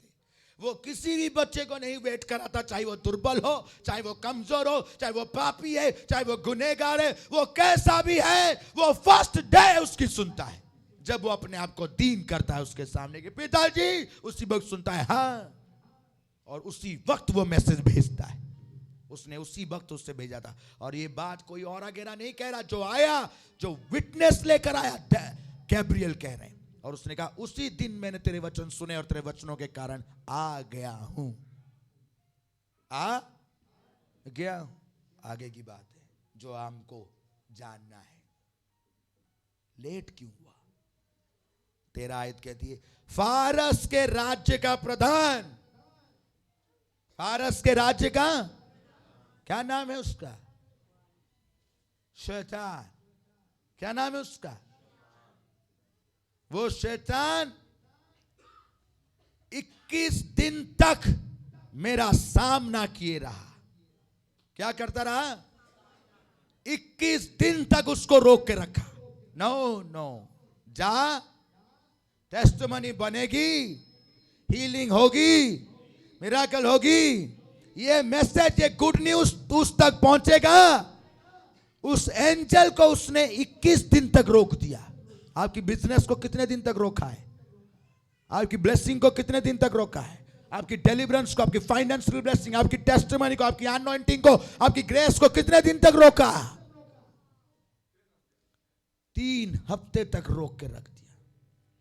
वो किसी भी बच्चे को नहीं वेट कराता, चाहे वो दुर्बल हो, चाहे वो कमजोर हो, चाहे वो पापी है, चाहे वो गुनहगार है, वो कैसा भी है, वो फर्स्ट डे उसकी सुनता है। जब वो अपने आप को दीन करता है उसके सामने कि पिताजी, उसी वक्त सुनता है हाँ, और उसी वक्त वो मैसेज भेजता है। उसने उसी वक्त उससे भेजा था। और ये बात कोई और अकेला नहीं कह रहा, जो आया, जो विटनेस लेकर आया, गैब्रियल कह रहे हैं। और उसने कहा, उसी दिन मैंने तेरे वचन सुने और तेरे वचनों के कारण आ गया हूं। आ गया हूं। आगे की बात है जो हमको जानना है। लेट क्यों हुआ? 13 आयत कहती है, फारस के राज्य का प्रधान, फारस के राज्य का क्या नाम है उसका? शैतान। क्या नाम है उसका? वो शैतान 21 दिन तक मेरा सामना किए रहा। क्या करता रहा? 21 दिन तक उसको रोक के रखा। नो नो, जा, टेस्टिमनी बनेगी, हीलिंग होगी, मिराकल होगी, ये मैसेज, ये गुड न्यूज उस तक पहुंचेगा। उस एंजल को उसने 21 दिन तक रोक दिया। आपकी बिजनेस को कितने दिन तक रोका है? आपकी ब्लेसिंग को कितने दिन तक रोका है? आपकी डिलीवरेंस को, आपकी फाइनेंशियल ब्लेसिंग, आपकी टेस्टिमनी को, आपकी अनॉइंटिंग को, आपकी ग्रेस को कितने दिन तक रोका? 3 हफ्ते तक रोक के रख दिया।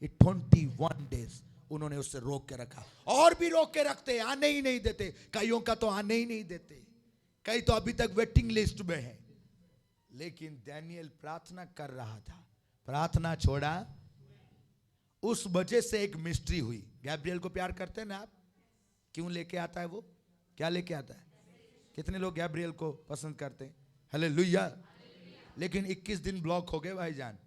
21 डेज उन्होंने उससे रोक के रखा। और भी रोक के रखते, आने ही नहीं देते। कईयों का तो आने ही नहीं देते, कई तो अभी तक वेटिंग लिस्ट में है। लेकिन दानियेल प्रार्थना कर रहा था, प्रार्थना छोड़ा। उस वजह से एक मिस्ट्री हुई। गैब्रियल को प्यार करते हैं ना आप? क्यों लेके आता है वो? क्या लेके आता है? कितने लोग गैब्रियल को पसंद करते हैं? हालेलुया। लेकिन 21 दिन ब्लॉक हो गए भाईजान,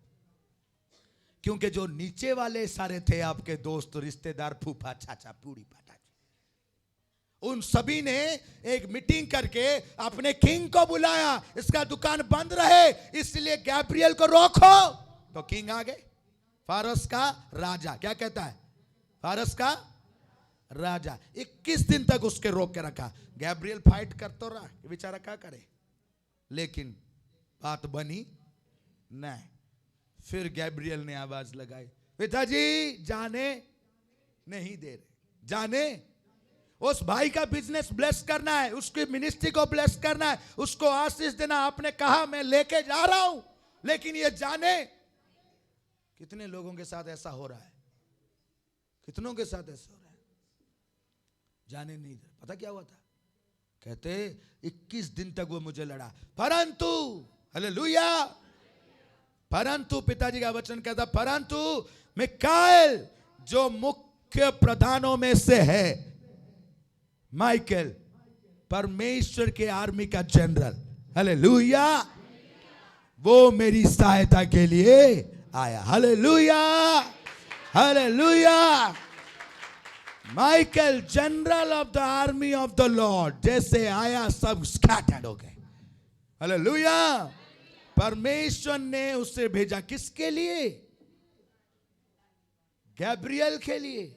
क्योंकि जो नीचे वाले सारे थे आपके दोस्त, रिश्तेदार, फूफा, चाचा, पूरी पाटा, उन सभी ने एक मीटिंग करके अपने किंग को बुलाया। इसका दुकान बंद रहे इसलिए गैब्रियल को रोको। तो किंग आ गए, फारस का राजा। क्या कहता है? फारस का राजा। 21 दिन तक उसके रोक के रखा। गैब्रियल फाइट करता रहा, ये बेचारा क्या करे, लेकिन बात बनी नहीं। फिर गैब्रियल ने आवाज लगाई, पिताजी जाने नहीं दे रहे, जाने। उस भाई का बिजनेस ब्लेस करना है, उसकी मिनिस्ट्री को ब्लेस करना है, उसको आशीष देना। आपने कहा मैं लेके जा रहा हूं, लेकिन ये जाने। कितने लोगों के साथ ऐसा हो रहा है? कितनों के साथ ऐसा हो रहा है? जाने नहीं दे। पता क्या हुआ था? कहते 21 दिन तक वो मुझे लड़ा, परंतु, हालेलुया, परंतु पिताजी का वचन कहता, परंतु मिकाएल जो मुख्य प्रधानों में से है, माइकल, परमेश्वर के आर्मी का जनरल, हालेलुया, वो मेरी सहायता के लिए आया। Hallelujah, hallelujah. Michael general of the army of the Lord जैसे आया, सब स्कैटर्ड हो गए। हालेलुया। परमेश्वर ने उसे भेजा किसके लिए? गैब्रियल के लिए।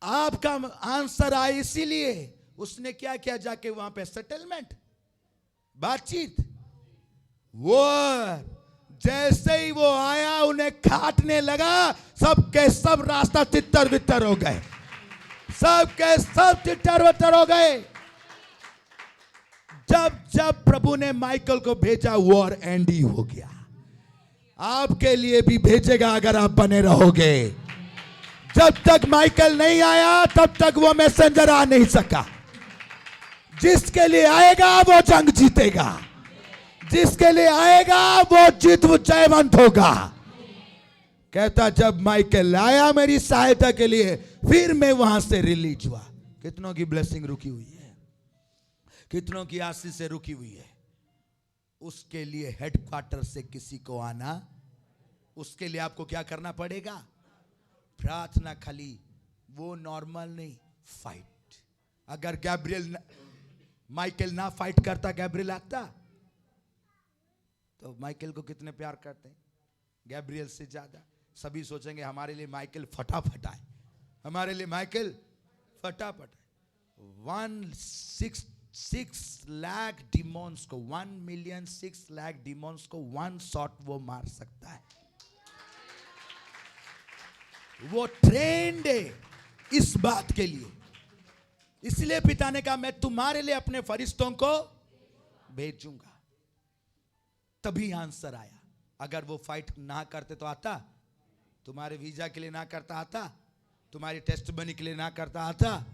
आपका आंसर आया इसीलिए। उसने क्या किया? जाके वहां पे सेटलमेंट, बातचीत। वो जैसे ही वो आया, उन्हें काटने लगा, सबके सब रास्ता तितर बितर हो गए, सबके सब तितर बितर हो गए। जब जब प्रभु ने माइकल को भेजा, वॉर एंड ही हो गया। आपके लिए भी भेजेगा अगर आप बने रहोगे। जब तक माइकल नहीं आया तब तक वो मैसेंजर आ नहीं सका। जिसके लिए आएगा वो जंग जीतेगा, जिसके लिए आएगा वो जयवंत होगा। कहता जब माइकल आया मेरी सहायता के लिए, फिर मैं वहां से रिलीज हुआ। कितनों की ब्लेसिंग रुकी हुई है? कितनों की आशीष से रुकी हुई है? उसके लिए हेडक्वार्टर से किसी को आना, उसके लिए आपको क्या करना पड़ेगा? प्रार्थना। खाली वो नॉर्मल नहीं, फाइट। अगर गैब्रियल माइकल ना फाइट करता, गैब्रियल आता, तो माइकल को कितने प्यार करते हैं? गैब्रियल से ज्यादा। सभी सोचेंगे हमारे लिए माइकल फटाफट आए, हमारे लिए माइकल फटाफट आए। 1.6 लाख डिमोन्स को, 1,600,000 लाख डिमोन्स को 1 शॉट वो मार सकता है। वो ट्रेंड है इस बात के लिए। इसलिए पिता ने कहा मैं तुम्हारे लिए अपने फरिश्तों को भेजूंगा। तभी आंसर आया। अगर वो फाइट ना करते तो आता? तुम्हारे वीजा के लिए ना करता आता? तुम्हारी टेस्टमनी के लिए ना करता आता?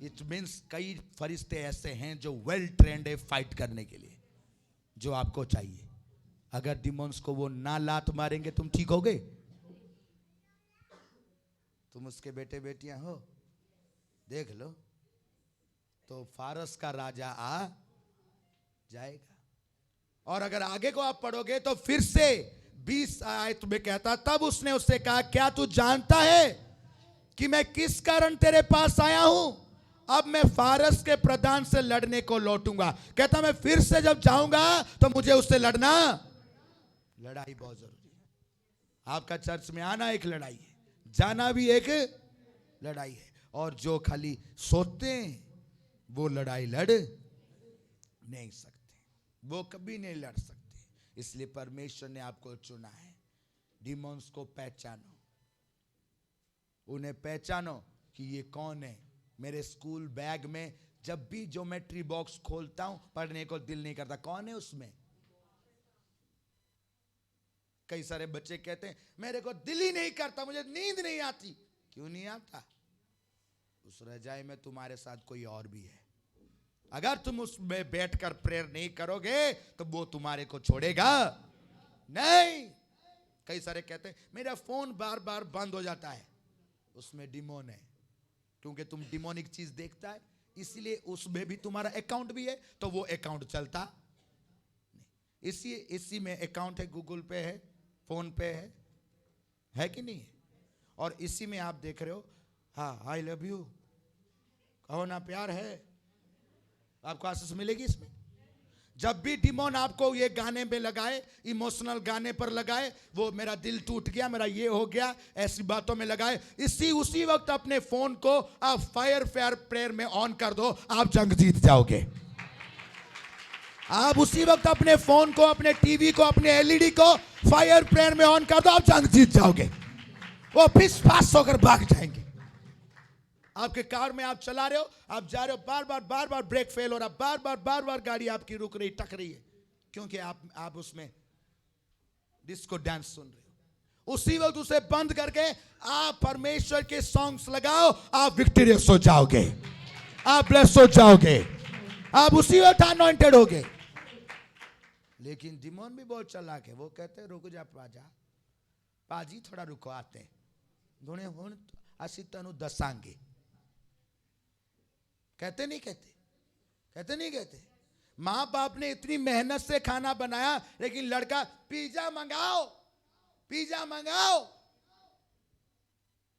इट मीन्स कई फरिश्ते ऐसे हैं जो वेल ट्रेंड है फाइट करने के लिए, जो आपको चाहिए। अगर डिमोन्स को वो ना लात मारेंगे, तुम ठीक होगे? तुम उसके बेटे बेटियां हो, देख लो तो फारस का राजा आ जाएगा। और अगर आगे को आप पढ़ोगे तो फिर से 20 आयत में कहता, तब उसने उससे कहा, क्या तू जानता है कि मैं किस कारण तेरे पास आया हूं? अब मैं फारस के प्रधान से लड़ने को लौटूंगा। कहता मैं फिर से जब जाऊंगा तो मुझे उससे लड़ना, लड़ाई बहुत जरूरी है। आपका चर्च में आना एक लड़ाई है, जाना भी एक लड़ाई है। और जो खाली सोते हैं वो लड़ाई लड़ नहीं सकते, वो कभी नहीं लड़ सकते। इसलिए परमेश्वर ने आपको चुना है। डिमोन्स को पहचानो, उन्हें पहचानो कि ये कौन है। मेरे स्कूल बैग में जब भी ज्योमेट्री बॉक्स खोलता हूं पढ़ने को दिल नहीं करता, कौन है उसमें? कई सारे बच्चे कहते हैं मेरे को दिल ही नहीं करता, मुझे नींद नहीं आती। क्यों नहीं आता? उस रजाई में तुम्हारे साथ कोई और भी है। अगर तुम उसमें बैठकर प्रेयर नहीं करोगे तो वो तुम्हारे को छोड़ेगा नहीं। कई सारे कहते हैं मेरा फोन बार बार बंद हो जाता है, उसमें डिमोन है। क्योंकि तुम डिमोनिक चीज देखता है, इसलिए उसमें भी तुम्हारा अकाउंट भी है, तो वो अकाउंट चलता नहीं। इसी में अकाउंट है, गूगल पे है, फोन पे है कि नहीं? और इसी में आप देख रहे हो, हाँ आई लव यू कहो ना, प्यार है, आपको आशीष मिलेगी इसमें। जब भी डिमोन आपको ये गाने में लगाए, इमोशनल गाने पर लगाए, वो मेरा दिल टूट गया, मेरा ये हो गया, ऐसी बातों में लगाए, उसी वक्त अपने फोन को आप फायर प्रेयर में ऑन कर दो, आप जंग जीत जाओगे। आप उसी वक्त अपने फोन को, अपने टीवी को, अपने एलईडी को फायर प्रेयर में ऑन कर दो, आप जंग जीत जाओगे। वो फिस फास होकर भाग जाएंगे। आपके कार में आप चला रहे हो, आप जा रहे हो, बार बार ब्रेक फेल हो रहा, बार बार गाड़ी आपकी रुक रही, टक रही है, क्योंकि आप उसमें डिस्को डांस सुन रहे हो। उसी वक्त उसे बंद करके आप परमेश्वर के सॉन्ग्स लगाओ, आप विक्टोरियस हो जाओगे, आप ब्लेस हो जाओगे, आप उसी वक्त अनॉइंटेड होगे। लेकिन डिमोन भी बहुत चालाक है, वो कहते हैं रुक जा पाजी थोड़ा रुको, आते दोने हुन असी तनु दसांगे। कहते नहीं कहते। मां बाप ने इतनी मेहनत से खाना बनाया, लेकिन लड़का पिज्जा मंगाओ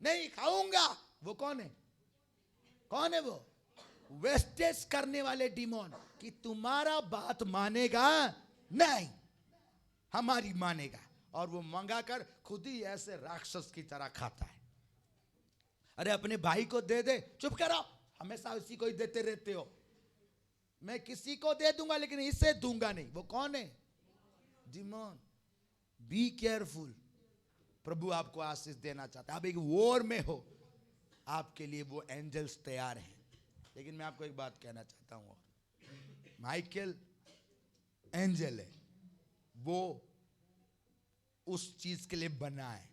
नहीं खाऊंगा। वो कौन है वो? वेस्टेज करने वाले डिमोन, कि तुम्हारा बात मानेगा नहीं, हमारी मानेगा। और वो मंगाकर खुद ही ऐसे राक्षस की तरह खाता है। अरे अपने भाई को दे दे, चुप करो, हमेशा उसी को ही देते रहते हो। मैं किसी को दे दूंगा लेकिन इसे दूंगा नहीं। वो कौन है? डिमोन। Be careful. प्रभु आपको आशीष देना चाहता है। आप एक वॉर में हो, आपके लिए वो एंजल्स तैयार हैं। लेकिन मैं आपको एक बात कहना चाहता हूं, माइकल एंजल है, वो उस चीज के लिए बना है।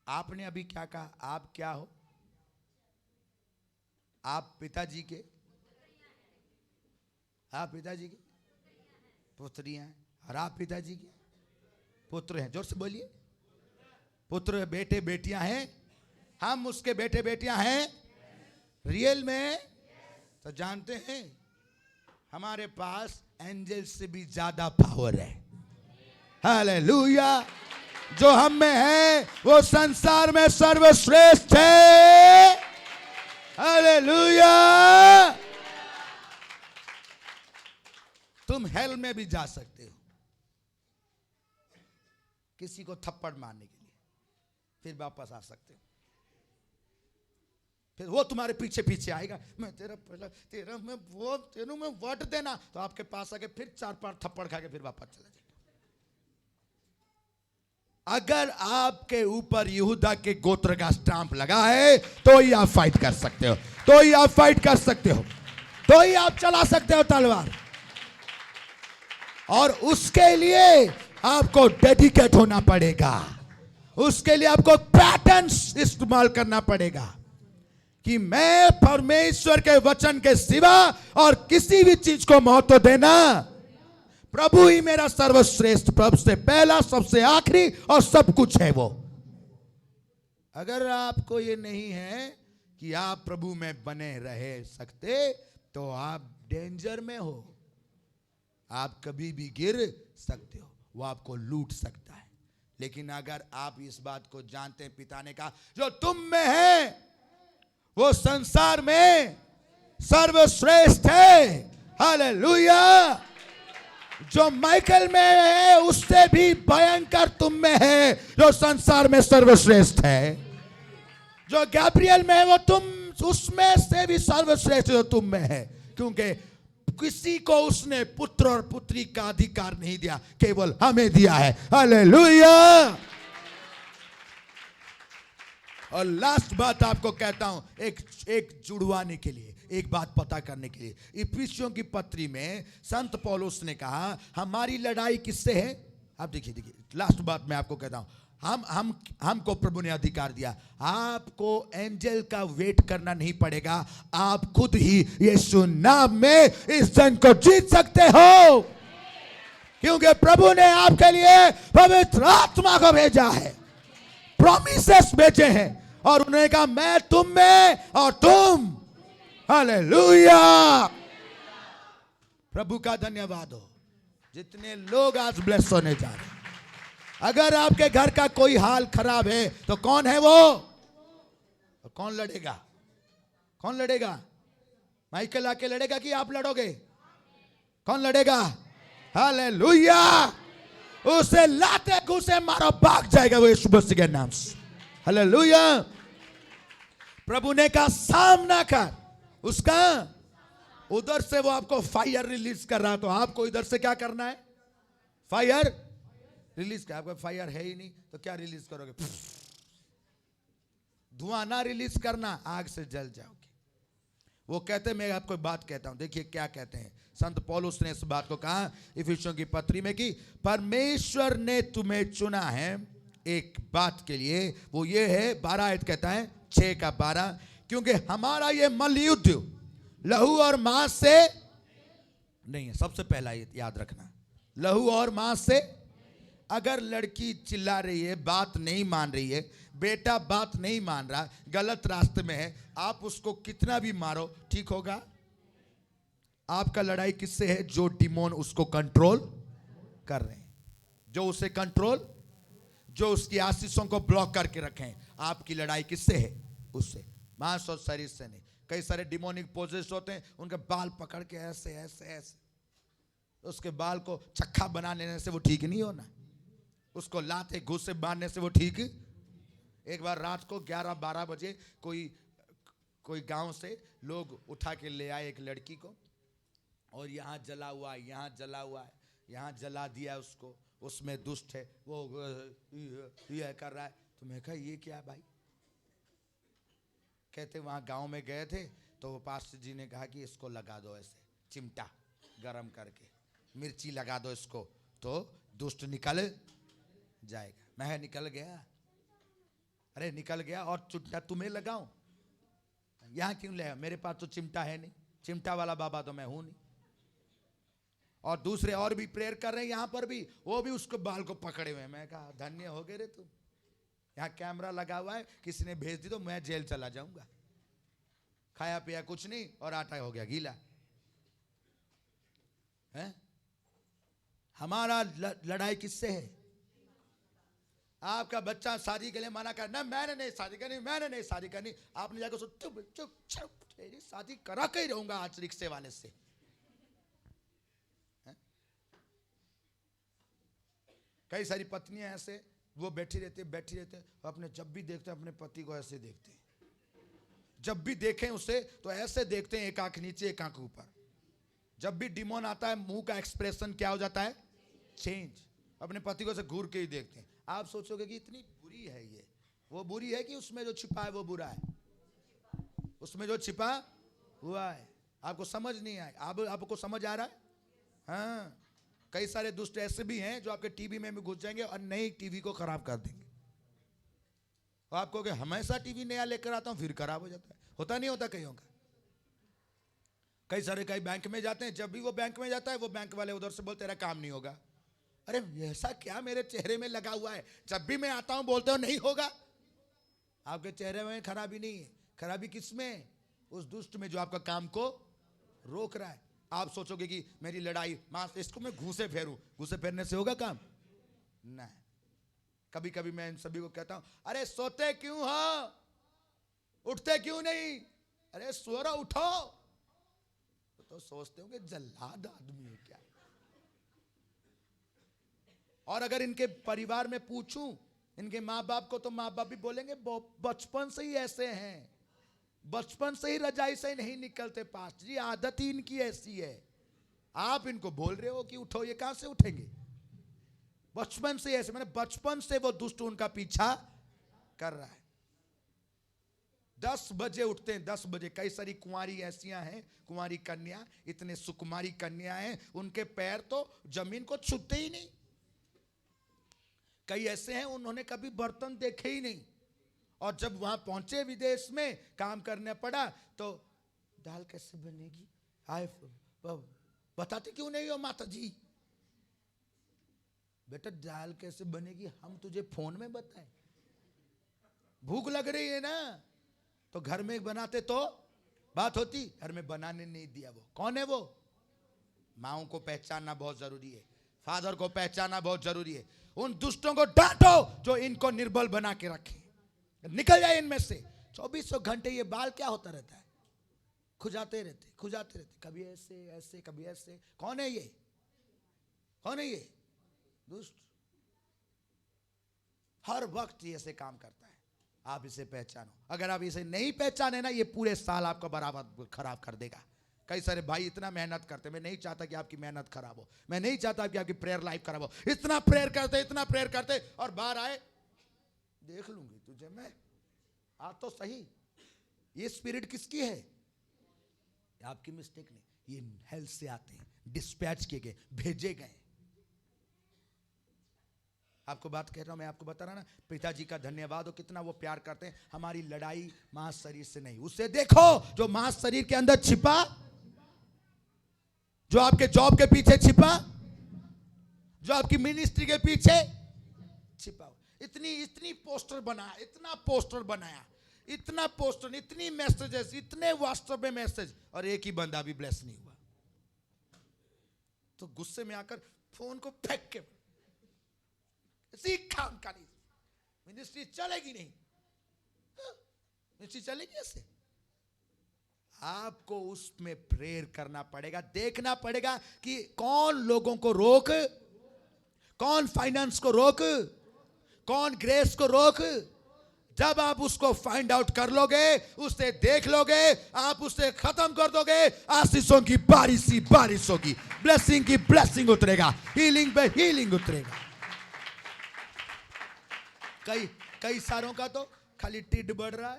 आपने अभी क्या कहा? आप क्या हो? आप पिताजी के पुत्रियां हैं, और आप पिताजी के पुत्र हैं। जोर से बोलिए, पुत्र बेटे बेटियां हैं, हम उसके बेटे बेटियां हैं। रियल में तो जानते हैं हमारे पास एंजल से भी ज्यादा पावर है। हालेलुया। जो हम में है वो संसार में सर्वश्रेष्ठ है। हालेलुया। तुम हेल में भी जा सकते हो किसी को थप्पड़ मारने के लिए, फिर वापस आ सकते हो। फिर वो तुम्हारे पीछे पीछे आएगा, मैं तेरा मैं वोट देना, तो आपके पास आके फिर 4-5 थप्पड़ खा के फिर वापस चला जाएगा। अगर आपके ऊपर यहूदा के गोत्र का स्टाम्प लगा है तो ही आप फाइट कर सकते हो, तो ही आप फाइट कर सकते हो, तो ही आप चला सकते हो तलवार। और उसके लिए आपको डेडिकेट होना पड़ेगा, उसके लिए आपको पैटर्न्स इस्तेमाल करना पड़ेगा कि मैं परमेश्वर के वचन के सिवा और किसी भी चीज को महत्व देना, प्रभु ही मेरा सर्वश्रेष्ठ, प्रभु से पहला, सबसे आखिरी और सब कुछ है वो। अगर आपको ये नहीं है कि आप प्रभु में बने रह सकते, तो आप डेंजर में हो। आप कभी भी गिर सकते हो, वो आपको लूट सकता है। लेकिन अगर आप इस बात को जानते हैं, पिता ने कहा जो तुम में है वो संसार में सर्वश्रेष्ठ है। हालेलुया। जो माइकल में है उससे भी भयंकर तुम में है जो संसार में सर्वश्रेष्ठ है। जो गैब्रियल में है वो तुम उसमें से भी सर्वश्रेष्ठ जो तुम में है, क्योंकि किसी को उसने पुत्र और पुत्री का अधिकार नहीं दिया, केवल हमें दिया है। हालेलुया। और लास्ट बात आपको कहता हूं, एक जुड़वाने के लिए, एक बात पता करने के लिए। इफिसियों की पत्री में संत पौलुस ने कहा हमारी लड़ाई किससे है। आप देखिए लास्ट बात मैं आपको कहता हूं, हमको प्रभु ने अधिकार दिया। आपको एंजल का वेट करना नहीं पड़ेगा, आप खुद ही यीशु नाम में इस जंग को जीत सकते हो, क्योंकि प्रभु ने आपके लिए पवित्र आत्मा को भेजा है, प्रॉमिसेस भेजे हैं, और उन्होंने कहा मैं तुम में और तुम। हालेलुया। प्रभु का धन्यवाद हो। जितने लोग आज ब्लेस होने जा रहे हैं, अगर आपके घर का कोई हाल खराब है तो कौन है वो? कौन लड़ेगा? कौन लड़ेगा? माइकल आके लड़ेगा कि आप लड़ोगे? कौन लड़ेगा? हालेलुया। उसे लाते घुसे मारो, भाग जाएगा वो यीशु मसीह के नाम से। हालेलुया। प्रभु ने कहा सामना कर उसका। उधर से वो आपको फायर रिलीज कर रहा, तो आपको इधर से क्या करना है? फायर रिलीज कर। आपका फायर है ही नहीं तो क्या रिलीज करोगे? धुआं ना रिलीज करना, आग से जल जाओगे। वो कहते हैं, मैं आपको बात कहता हूं, देखिए क्या कहते हैं। संत पौलुस ने इस बात को कहा इफिसियों की पत्री में कि परमेश्वर ने तुम्हें चुना है एक बात के लिए, वो ये है 12 आयत कहता है 6 का 12, क्योंकि हमारा ये मल्लयुद्ध लहू और मांस से नहीं है। सबसे पहला याद रखना, लहू और मांस से। अगर लड़की चिल्ला रही है, बात नहीं मान रही है, बेटा बात नहीं मान रहा, गलत रास्ते में है, आप उसको कितना भी मारो ठीक होगा? आपका लड़ाई किससे है? जो डिमोन उसको कंट्रोल कर रहे हैं, जो उसे कंट्रोल, जो उसकी आशीषों को ब्लॉक करके रखे हैं। आपकी लड़ाई किससे है? उससे, मांस और शरीर से नहीं। कई सारे डिमोनिक पोजेस होते हैं, उनके बाल पकड़ के ऐसे ऐसे ऐसे, उसके बाल को चक्का बना लेने से वो ठीक नहीं होना, उसको लाते घुस से बांधने से वो ठीक। एक बार रात को 11-12 बजे कोई गांव से लोग उठा के ले आए एक लड़की को, और यहाँ जला हुआ है, यहाँ जला हुआ है, यहाँ जला दिया उसको, उसमें दुष्ट है, वो ये कर रहा है। तो मैं कहा ये क्या भाई? कहते वहाँ गांव में गए थे तो वो पास्टर जी ने कहा कि इसको लगा दो ऐसे चिमटा गरम करके, मिर्ची लगा दो इसको तो दुष्ट निकल जाएगा। मैं निकल गया, अरे निकल गया, और चिमटा तुम्हें लगाऊं? यहाँ क्यों ले? मेरे पास तो चिमटा है नहीं, चिमटा वाला बाबा तो मैं हूं नहीं। और दूसरे और भी प्रेयर कर रहे हैं यहाँ पर भी, वो भी उसको बाल को पकड़े हुए। मैं कहा धन्य हो गए रे तुम, यहाँ कैमरा लगा हुआ है, किसी ने भेज दी तो मैं जेल चला जाऊंगा। खाया पिया कुछ नहीं और आटा हो गया गीला है। हमारा लड़ाई किससे है? आपका बच्चा शादी के लिए मना कर, ना मैंने नहीं शादी करनी, मैंने नहीं शादी करनी। आपने जाकर सो चुप चुप चुप, तेरी शादी करा के ही रहूंगा आज रिक्शे वाले से। कई सारी पत्नियां ऐसे, वो बैठी रहती है, अपने जब भी देखते हैं अपने पति को ऐसे देखते हैं, जब भी देखें उसे तो ऐसे देखते हैं, एक आंख नीचे एक आंख ऊपर। जब भी डिमोन आता है मुंह का एक्सप्रेशन क्या हो जाता है? चेंज। अपने पति को ऐसे घूर के ही देखते हैं। आप सोचोगे कि इतनी बुरी है ये, वो बुरी है कि उसमें जो छिपा है वो बुरा है? उसमें जो छिपा हुआ है। आपको समझ नहीं आए? आपको समझ आ रहा है? हाँ, कई सारे दुष्ट ऐसे भी हैं जो आपके टीवी में भी घुस जाएंगे और नई टीवी को खराब कर देंगे। और आपको कि हमेशा टीवी नया लेकर आता हूं, फिर खराब हो जाता है। होता नहीं होता कईयों का? कई सारे कई बैंक में जाते हैं, जब भी वो बैंक में जाता है वो बैंक वाले उधर से बोलते तेरा काम नहीं होगा। अरे ऐसा क्या मेरे चेहरे में लगा हुआ है? जब भी मैं आता हूं बोलते हो नहीं होगा। आपके चेहरे में खराबी नहीं है, खराबी किसमें? उस दुष्ट में जो आपका काम को रोक रहा है। आप सोचोगे कि मेरी लड़ाई मां, इसको मैं घूसे फेरूं, घूसे फेरने से होगा काम? नहीं। कभी कभी मैं इन सभी को कहता हूं, अरे सोते क्यों हो, उठते क्यों नहीं? अरे सो रहा, उठो। तो सोचते हो कि जल्लाद आदमी है क्या। और अगर इनके परिवार में पूछूं इनके माँ बाप को, तो माँ बाप भी बोलेंगे बचपन से ही ऐसे हैं, बचपन से ही रजाई से ही नहीं निकलते पास्ट जी, आदत ही इनकी ऐसी है। आप इनको बोल रहे हो कि उठो, ये कहां से उठेंगे? बचपन से ऐसे, मैंने बचपन से वो दुष्ट उनका पीछा कर रहा है। 10 बजे उठते हैं, 10 बजे। कई सारी कुंवारी ऐसियां हैं, कुंवारी कन्या, इतने सुकुमारी कन्या हैं, उनके पैर तो जमीन को छूते ही नहीं। कई ऐसे हैं उन्होंने कभी बर्तन देखे ही नहीं, और जब वहां पहुंचे विदेश में काम करने पड़ा तो दाल कैसे बनेगी, आए बताते क्यों नहीं हो माता जी? बेटा दाल कैसे बनेगी हम तुझे फोन में बताएं? भूख लग रही है ना, तो घर में बनाते तो बात होती। घर में बनाने नहीं दिया। वो कौन है? वो माओं को पहचानना बहुत जरूरी है, फादर को पहचानना बहुत जरूरी है। उन दुष्टों को डांटो जो इनको निर्बल बना के रखे, निकल जाए इनमें से। 2400 घंटे ये बाल क्या होता रहता है, खुजाते रहते, खुजाते रहते, कभी ऐसे ऐसे कभी ऐसे। कौन है ये? कौन है ये दुष्ट? हर वक्त ये ऐसे काम करता है। आप इसे पहचानो। अगर आप इसे नहीं पहचाने ना, ये पूरे साल आपका बराबर खराब कर देगा। कई सारे भाई इतना मेहनत करते, मैं नहीं चाहता कि आपकी मेहनत खराब हो, मैं नहीं चाहता कि आपकी प्रेयर लाइफ खराब हो। इतना प्रेयर करते, इतना प्रेयर करते, और बाहर आए देख लूंगी तुझे मैं, आ तो सही। ये स्पिरिट किसकी है? आपकी मिस्टेक नहीं, ये हेल से आते हैं, डिस्पैच किए गए, भेजे गए। आपको बात कह रहा हूं, मैं आपको बता रहा ना, पिताजी का धन्यवाद हो, कितना वो प्यार करते हैं। हमारी लड़ाई मांस शरीर से नहीं, उससे देखो जो मांस शरीर के अंदर छिपा, जो आपके जॉब के पीछे छिपा, जो आपकी मिनिस्ट्री के पीछे छिपा। इतनी इतनी पोस्टर बनाया, इतना पोस्टर बनाया, इतना पोस्टर, इतनी मैसेजेस, इतने व्हाट्सएप में मैसेज, और एक ही बंदा भी ब्लेस नहीं हुआ। तो गुस्से में आकर फोन को फेंक के, काम का नहीं, मिनिस्ट्री चलेगी नहीं, मिनिस्ट्री चलेगी ऐसे। आपको उसमें प्रेयर करना पड़ेगा, देखना पड़ेगा कि कौन लोगों को रोक, कौन फाइनेंस को रोक, कौन ग्रेस को रोक। जब आप उसको फाइंड आउट कर लोगे, उससे देख लोगे, आप उससे खत्म कर दोगे, आशीषों की बारिश ही बारिश होगी, ब्लेसिंग की ब्लेसिंग उतरेगा, हीलिंग पे हीलिंग उतरेगा। कई सारों का तो खाली टिड बढ़ रहा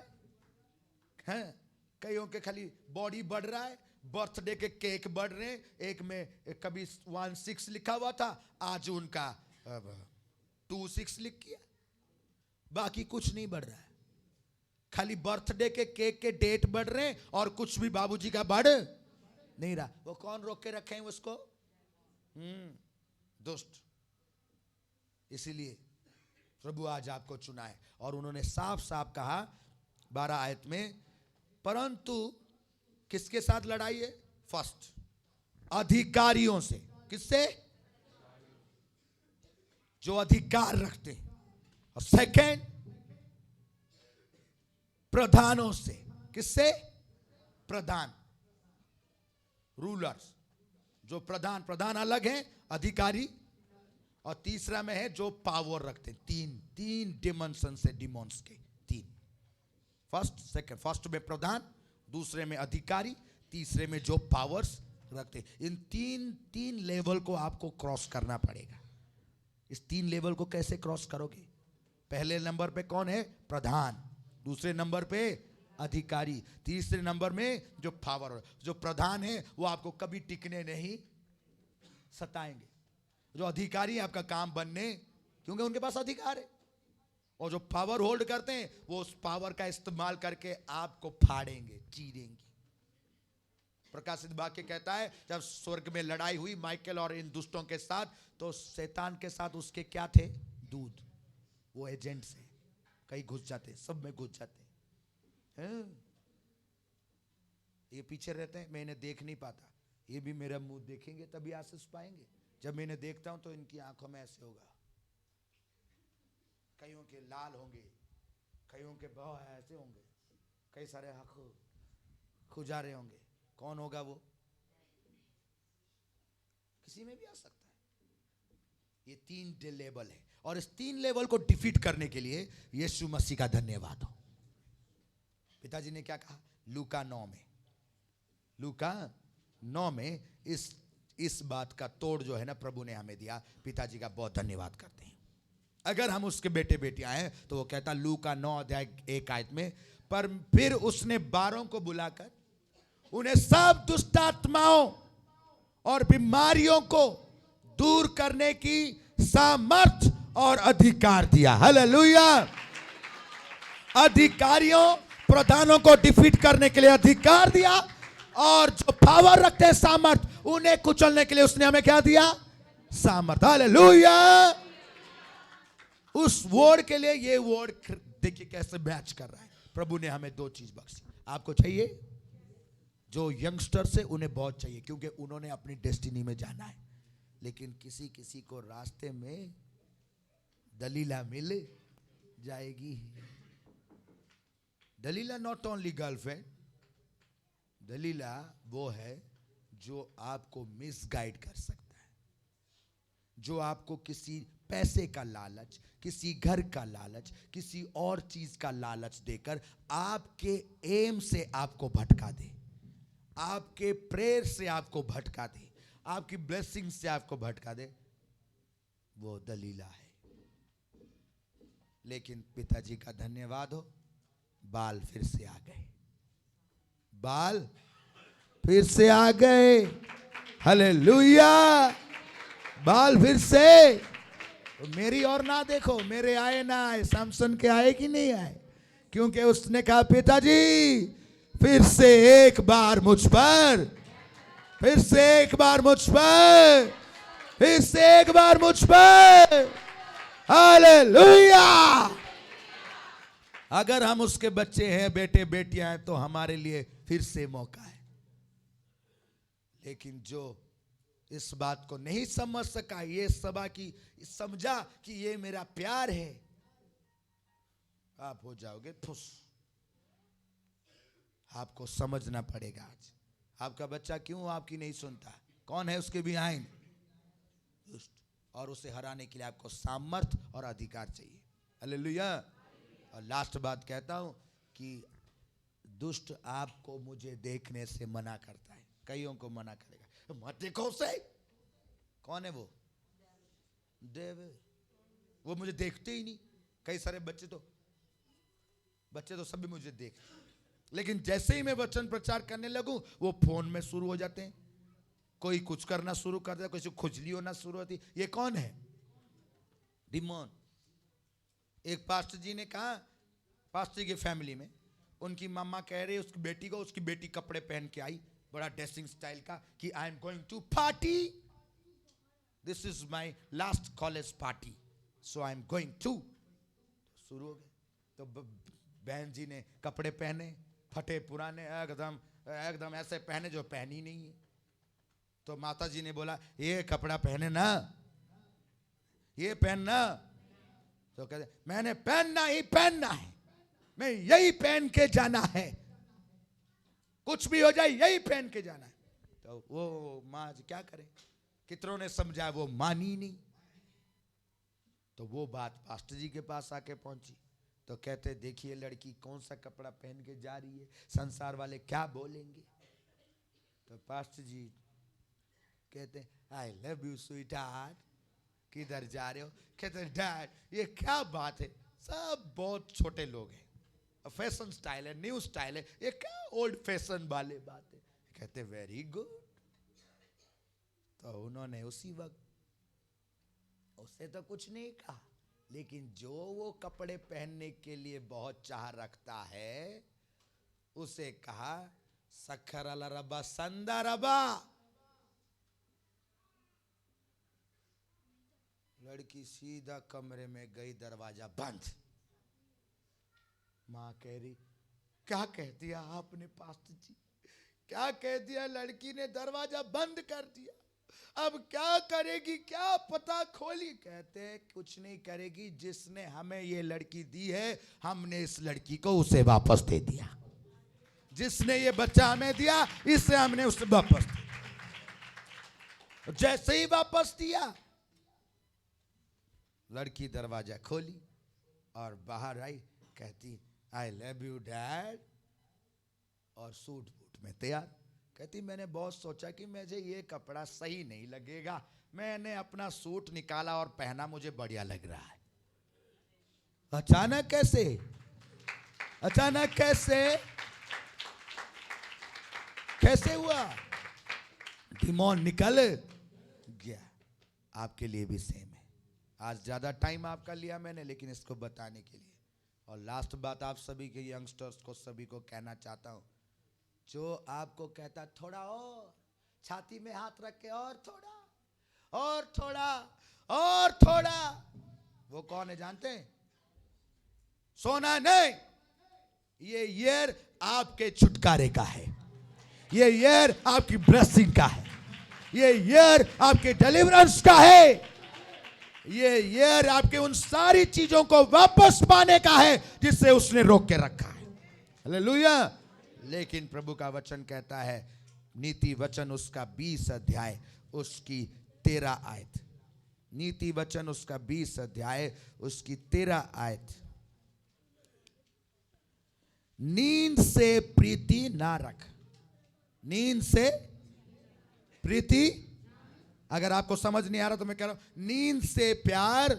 है, कईयों के खाली बॉडी बढ़ रहा है, बर्थडे के केक बढ़ रहे हैं। एक में कभी 16 लिखा हुआ था, आज उनका 26 लिख किया। बाकी कुछ नहीं बढ़ रहा है, खाली बर्थडे के केक के डेट बढ़ रहे हैं, और कुछ भी बाबूजी का बढ़ नहीं रहा। वो कौन रोक के रखे हैं उसको? दुष्ट। इसीलिए प्रभु आज आपको चुना है, और उन्होंने साफ साफ कहा 12 आयत में, परंतु किसके साथ लड़ाई है? फर्स्ट अधिकारियों से। किससे? जो अधिकार रखते हैं। और सेकंड प्रधानों से। किससे? प्रधान, रूलर्स। जो प्रधान अलग है, अधिकारी। और तीसरा में है जो पावर रखते हैं, तीन डिमेंशन से, डिमोन्स के तीन। फर्स्ट सेकंड, फर्स्ट में प्रधान, दूसरे में अधिकारी, तीसरे में जो पावर्स रखते हैं। इन तीन लेवल को आपको क्रॉस करना पड़ेगा। इस 3 लेवल को कैसे क्रॉस करोगे? पहले नंबर पे कौन है? प्रधान। दूसरे नंबर पे अधिकारी। तीसरे नंबर में जो पावर, जो प्रधान है वो आपको कभी टिकने नहीं सताएंगे। जो अधिकारी आपका काम बनने, क्योंकि उनके पास अधिकार है। और जो पावर होल्ड करते हैं वो उस पावर का इस्तेमाल करके आपको फाड़ेंगे, चीरेंगे। प्रकाशित वाक्य कहता है जब स्वर्ग में लड़ाई हुई माइकल और इन दुष्टों के साथ, तो शैतान के साथ उसके क्या थे? दूत। वो एजेंट्स हैं। कहीं घुस जाते हैं, सब में घुस जाते हैं। ये पीछे रहते हैं, मैं इन्हें देख नहीं पाता, ये भी मेरा मुंह देखेंगे तभी आशीष पाएंगे। जब मैं इन्हें देखता हूं तो इनकी आंखों में ऐसे होगा, कईयों के लाल होंगे, कईयों के बहुत ऐसे होंगे, कई सारे खुजारे होंगे। कौन होगा वो? किसी में भी आ सकता है। ये 3 लेवल है और इस 3 लेवल को डिफीट करने के लिए यीशु मसीह का धन्यवाद हो। पिताजी ने क्या कहा लूका 9 में इस बात का तोड़ जो है ना प्रभु ने हमें दिया। पिताजी का बहुत धन्यवाद करते हैं। अगर हम उसके बेटे बेटियां हैं तो वो कहता लूका 9 अध्याय 1 आयत में, पर फिर उसने 12 को बुलाकर उन्हें सब दुष्ट आत्माओं और बीमारियों को दूर करने की सामर्थ और अधिकार दिया। हालेलुया। अधिकारियों प्रधानों को डिफीट करने के लिए अधिकार दिया, और जो पावर रखते हैं सामर्थ, उन्हें कुचलने के लिए उसने हमें क्या दिया? सामर्थ। हालेलुया। उस वर्ड के लिए ये वर्ड देखिए कैसे मैच कर रहा है। प्रभु ने हमें 2 चीज बख्शी। आपको चाहिए? जो यंगस्टर्स है उन्हें बहुत चाहिए, क्योंकि उन्होंने अपनी डेस्टिनी में जाना है। लेकिन किसी किसी को रास्ते में दलीला मिल जाएगी। Delilah not only girlfriend, Delilah वो है जो आपको मिसगाइड कर सकता है, जो आपको किसी पैसे का लालच, किसी घर का लालच, किसी और चीज का लालच देकर आपके एम से आपको भटका दे, आपके प्रेयर से आपको भटका दे, आपकी ब्लेसिंग से आपको भटका दे, वो दलीला है। लेकिन पिताजी का धन्यवाद हो, बाल फिर से आ गए, बाल फिर से आ गए। हालेलुया। बाल फिर से। तो मेरी और ना देखो, मेरे आए ना आए, सैमसन के आए कि नहीं आए, क्योंकि उसने कहा पिताजी फिर से एक बार मुझ पर, फिर से एक बार मुझ पर, फिर से एक बार मुझ पर। हालेलुया। अगर हम उसके बच्चे हैं, बेटे बेटियां हैं, तो हमारे लिए फिर से मौका है। लेकिन जो इस बात को नहीं समझ सका, ये सभा की समझा कि ये मेरा प्यार है, आप हो जाओगे फुस। आपको समझना पड़ेगा। आज आपका बच्चा क्यों आपकी नहीं सुनता, कौन है उसके बिहाइंड? दुष्ट। और उसे हराने के लिए आपको सामर्थ और अधिकार चाहिए। हालेलुया। और लास्ट बात कहता हूं कि दुष्ट आपको मुझे देखने से मना करता है। कईयों को मना करेगा, मत देखो उसे। कौन है वो? देव। वो मुझे देखते ही नहीं। कई सारे बच्चे तो सभी मुझे देखते, लेकिन जैसे ही मैं वचन प्रचार करने लगूं वो फोन में शुरू हो जाते हैं। कोई कुछ करना शुरू कर देता, कोई खुजली होना शुरू होती। ये कौन है? डिमोन। एक पास्टर जी ने कहा, पास्टर की फैमिली में उनकी मम्मा कह रही उसकी बेटी को, उसकी बेटी कपड़े पहन के आई बड़ा ड्रेसिंग स्टाइल का, कि I am going to party, this is my last college party, so I am going to. शुरू हो गए। तो बहन जी ने कपड़े पहने, फटे पुराने, एकदम ऐसे पहने जो पहनी नहीं है। तो माता जी ने बोला ये कपड़ा पहने ना, ये पहनना। तो कहते मैंने पहनना ही पहनना है, मैं यही पहन के जाना है, कुछ भी हो जाए यही पहन के जाना है। तो वो माँ क्या करे, कितनों ने समझा, वो मानी नहीं। तो वो बात पास्टर जी के पास आके पहुंची। तो कहते देखिए लड़की कौन सा कपड़ा पहन के जा रही है, संसार वाले क्या बोलेंगे। तो पास्टर जी कहते I love you sweet heart, किधर जा रहे हो? कहते डैड ये क्या बात है, सब बहुत छोटे लोग हैं, फैशन स्टाइल है, न्यू स्टाइल है, ये क्या ओल्ड फैशन वाले बात है। कहते वेरी गुड। तो उन्होंने उसी वक्त, उससे तो कुछ नहीं कहा, लेकिन जो वो कपड़े पहनने के लिए बहुत चाह रखता है उसे कहा सखर अला रबा संदा रबा। लड़की सीधा कमरे में गई, दरवाजा बंद। माँ कह रही, क्या कह दिया आपने पास्टर जी, क्या कह दिया? लड़की ने दरवाजा बंद कर दिया, अब क्या करेगी, क्या पता खोली? कहते हैं कुछ नहीं करेगी, जिसने हमें ये लड़की दी है हमने इस लड़की को उसे वापस दे दिया। जिसने ये बच्चा हमें दिया इससे हमने उसे वापस दिया। जैसे ही वापस दिया, लड़की दरवाजा खोली और बाहर आई, कहती आई लव यू डैड, और सूट बूट में तैयार। कहती मैंने बहुत सोचा कि मुझे ये कपड़ा सही नहीं लगेगा, मैंने अपना सूट निकाला और पहना, मुझे बढ़िया लग रहा है। अचानक कैसे, अचानक कैसे, कैसे हुआ? डिमोन निकल गया। आपके लिए भी सेम है। आज ज्यादा टाइम आपका लिया मैंने, लेकिन इसको बताने के लिए। और लास्ट बात आप सभी के यंगस्टर्स को सभी को कहना चाहता हूं, जो आपको कहता थोड़ा और, छाती में हाथ रख के और थोड़ा और थोड़ा और थोड़ा, वो कौन है जानते हैं? सोना नहीं, ये ईयर आपके छुटकारे का है, ये ईयर आपकी ब्लेसिंग का है, ये ईयर आपके डिलीवरेंस का है, ये ईयर आपके उन सारी चीजों को वापस पाने का है जिससे उसने रोक के रखा है। हालेलुया। लेकिन प्रभु का वचन कहता है, नीति वचन उसका 20 अध्याय उसकी 13 आयत, नीति वचन उसका 20 अध्याय उसकी 13 आयत, नींद से प्रीति ना रख। नींद से प्रीति, अगर आपको समझ नहीं आ रहा तो मैं कह रहा हूं, नींद से प्यार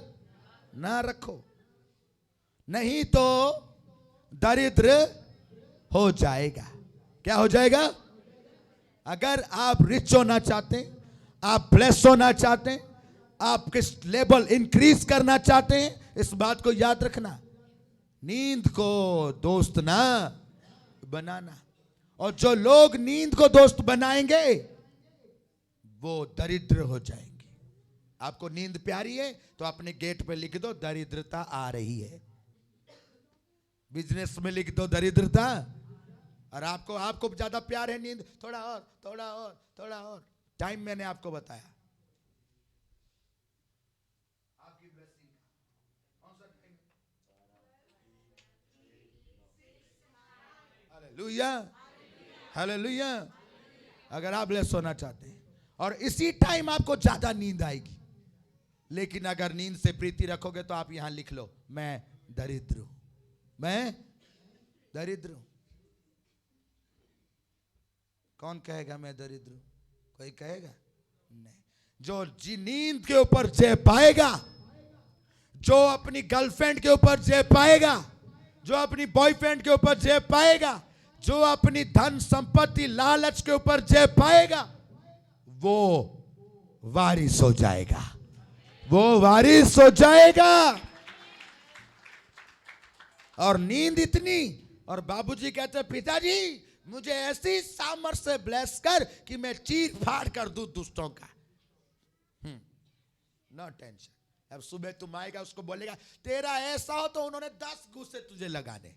ना रखो, नहीं तो दरिद्र हो जाएगा। क्या हो जाएगा? अगर आप रिच होना चाहते हैं, आप ब्लेस होना चाहते हैं, आप किस लेवल इंक्रीज करना चाहते हैं, इस बात को याद रखना, नींद को दोस्त ना बनाना। और जो लोग नींद को दोस्त बनाएंगे वो दरिद्र हो जाएंगे। आपको नींद प्यारी है तो अपने गेट पे लिख दो, दरिद्रता आ रही है। बिजनेस में लिख दो, दरिद्रता। और आपको ज्यादा प्यार है नींद, थोड़ा और थोड़ा और थोड़ा और। टाइम मैंने आपको बताया, आपकी ब्लेसिंग कौन सा टाइम? Hallelujah, hallelujah. अगर आप ब्लेस होना चाहते हैं और इसी टाइम आपको ज्यादा नींद आएगी, लेकिन अगर नींद से प्रीति रखोगे तो आप यहां लिख लो, मैं दरिद्र हूं, मैं दरिद्र हूं। कौन कहेगा मैं दरिद्र हूं? कोई कहेगा नहीं। जो जी नींद के ऊपर जय पाएगा, जो अपनी गर्लफ्रेंड के ऊपर जय पाएगा, जो अपनी बॉयफ्रेंड के ऊपर जय पाएगा, जो अपनी धन संपत्ति लालच के ऊपर जय पाएगा, वो वारिस हो जाएगा, वो वारिस हो जाएगा। और नींद इतनी, और बाबूजी कहते पिताजी मुझे ऐसी सामर्थ्य से ब्लेस कर कि मैं चीर फाड़ कर दूं दुष्टों का। No tension. अब सुबह तुम आएगा, उसको बोलेगा तेरा ऐसा हो तो उन्होंने 10 घूंसे तुझे लगा दे।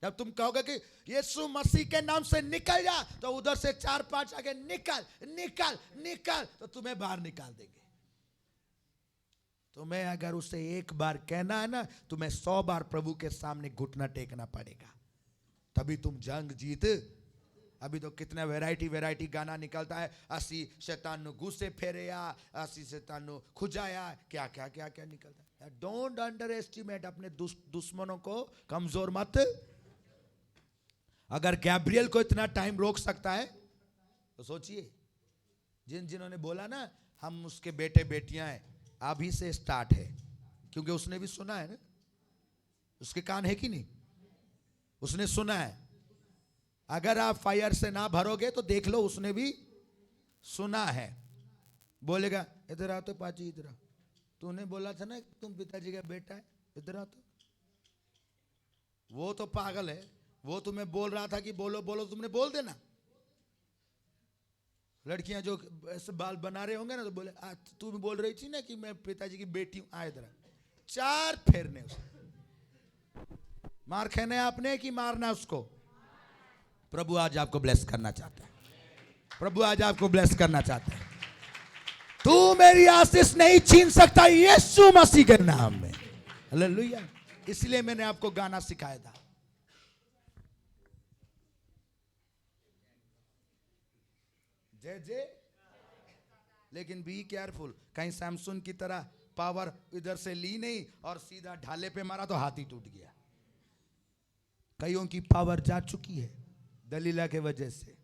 जब तुम कहोगे कि यीशु मसीह के नाम से निकल जा, तो उधर से 4-5 आगे निकल निकल निकल, तो तुम्हें बाहर निकाल देंगे। तुम्हें अगर उसे एक बार कहना है ना, तुम्हें 100 बार प्रभु के सामने घुटना टेकना पड़ेगा, तभी तुम जंग जीत। अभी तो कितना वैरायटी गाना निकलता है, असी शैतान नु घुसे फेरे या असी शैतान नु खुजाया, क्या क्या क्या क्या निकलता है। डोंट अंडर एस्टिमेट अपने दुश्मनों को, कमजोर मत। अगर गैब्रियल को इतना टाइम रोक सकता है तो सोचिए, जिन्होंने बोला ना हम उसके बेटे बेटियां हैं, अभी से स्टार्ट है, क्योंकि उसने भी सुना है ना, उसके कान है कि नहीं, उसने सुना है। अगर आप फायर से ना भरोगे तो देख लो, उसने भी सुना है। बोलेगा इधर आओ तो पाजी, इधर आओ, तूने बोला था ना तुम पिताजी का बेटा है, इधर आओ। तो वो तो पागल है, वो तुम्हें बोल रहा था कि बोलो बोलो, तुमने बोल देना। लड़कियां जो ऐसे बाल बना रहे होंगे ना, तो बोले तू बोल रही थी ना कि मैं पिताजी की बेटी हूं, आ इधर। 4 फेरने उसने। मार खाने आपने कि मारना उसको? प्रभु आज आपको ब्लेस करना चाहता है। प्रभु आज आपको ब्लेस करना चाहता है। तू मेरी आशीष नहीं छीन सकता यीशु मसीह के नाम में। हालेलुया। इसलिए मैंने आपको गाना सिखाया था। जय जय। लेकिन बी केयरफुल, कहीं सैमसन की तरह पावर इधर से ली नहीं और सीधा ढाले पे मारा तो हाथ ही टूट गया। कईयों की पावर जा चुकी है दलीला के वजह से,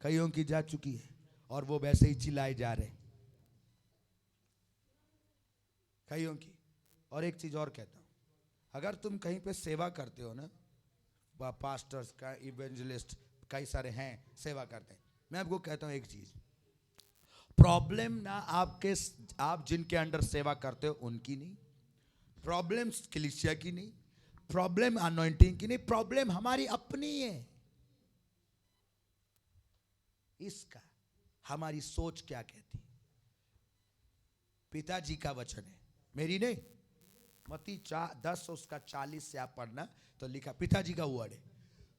कईयों की जा चुकी है और वो वैसे ही चिल्लाए जा रहे कईयों की। और एक चीज और कहता हूं, अगर तुम कहीं पे सेवा करते हो ना, पास्टर्स का इवेंजलिस्ट कई सारे हैं सेवा करते हैं, मैं आपको कहता हूं एक चीज, प्रॉब्लम ना आप जिनके अंडर सेवा करते हो उनकी नहीं, प्रॉब्लम कलीसिया की नहीं, प्रॉब्लम अनॉइंटिंग की नहीं, प्रॉब्लम हमारी अपनी है। इसका हमारी सोच क्या कहती? पिताजी का वचन है, मेरी नहीं। मत्ती 10 उसका 40 से आप पढ़ना तो लिखा, पिताजी का वर्ड है,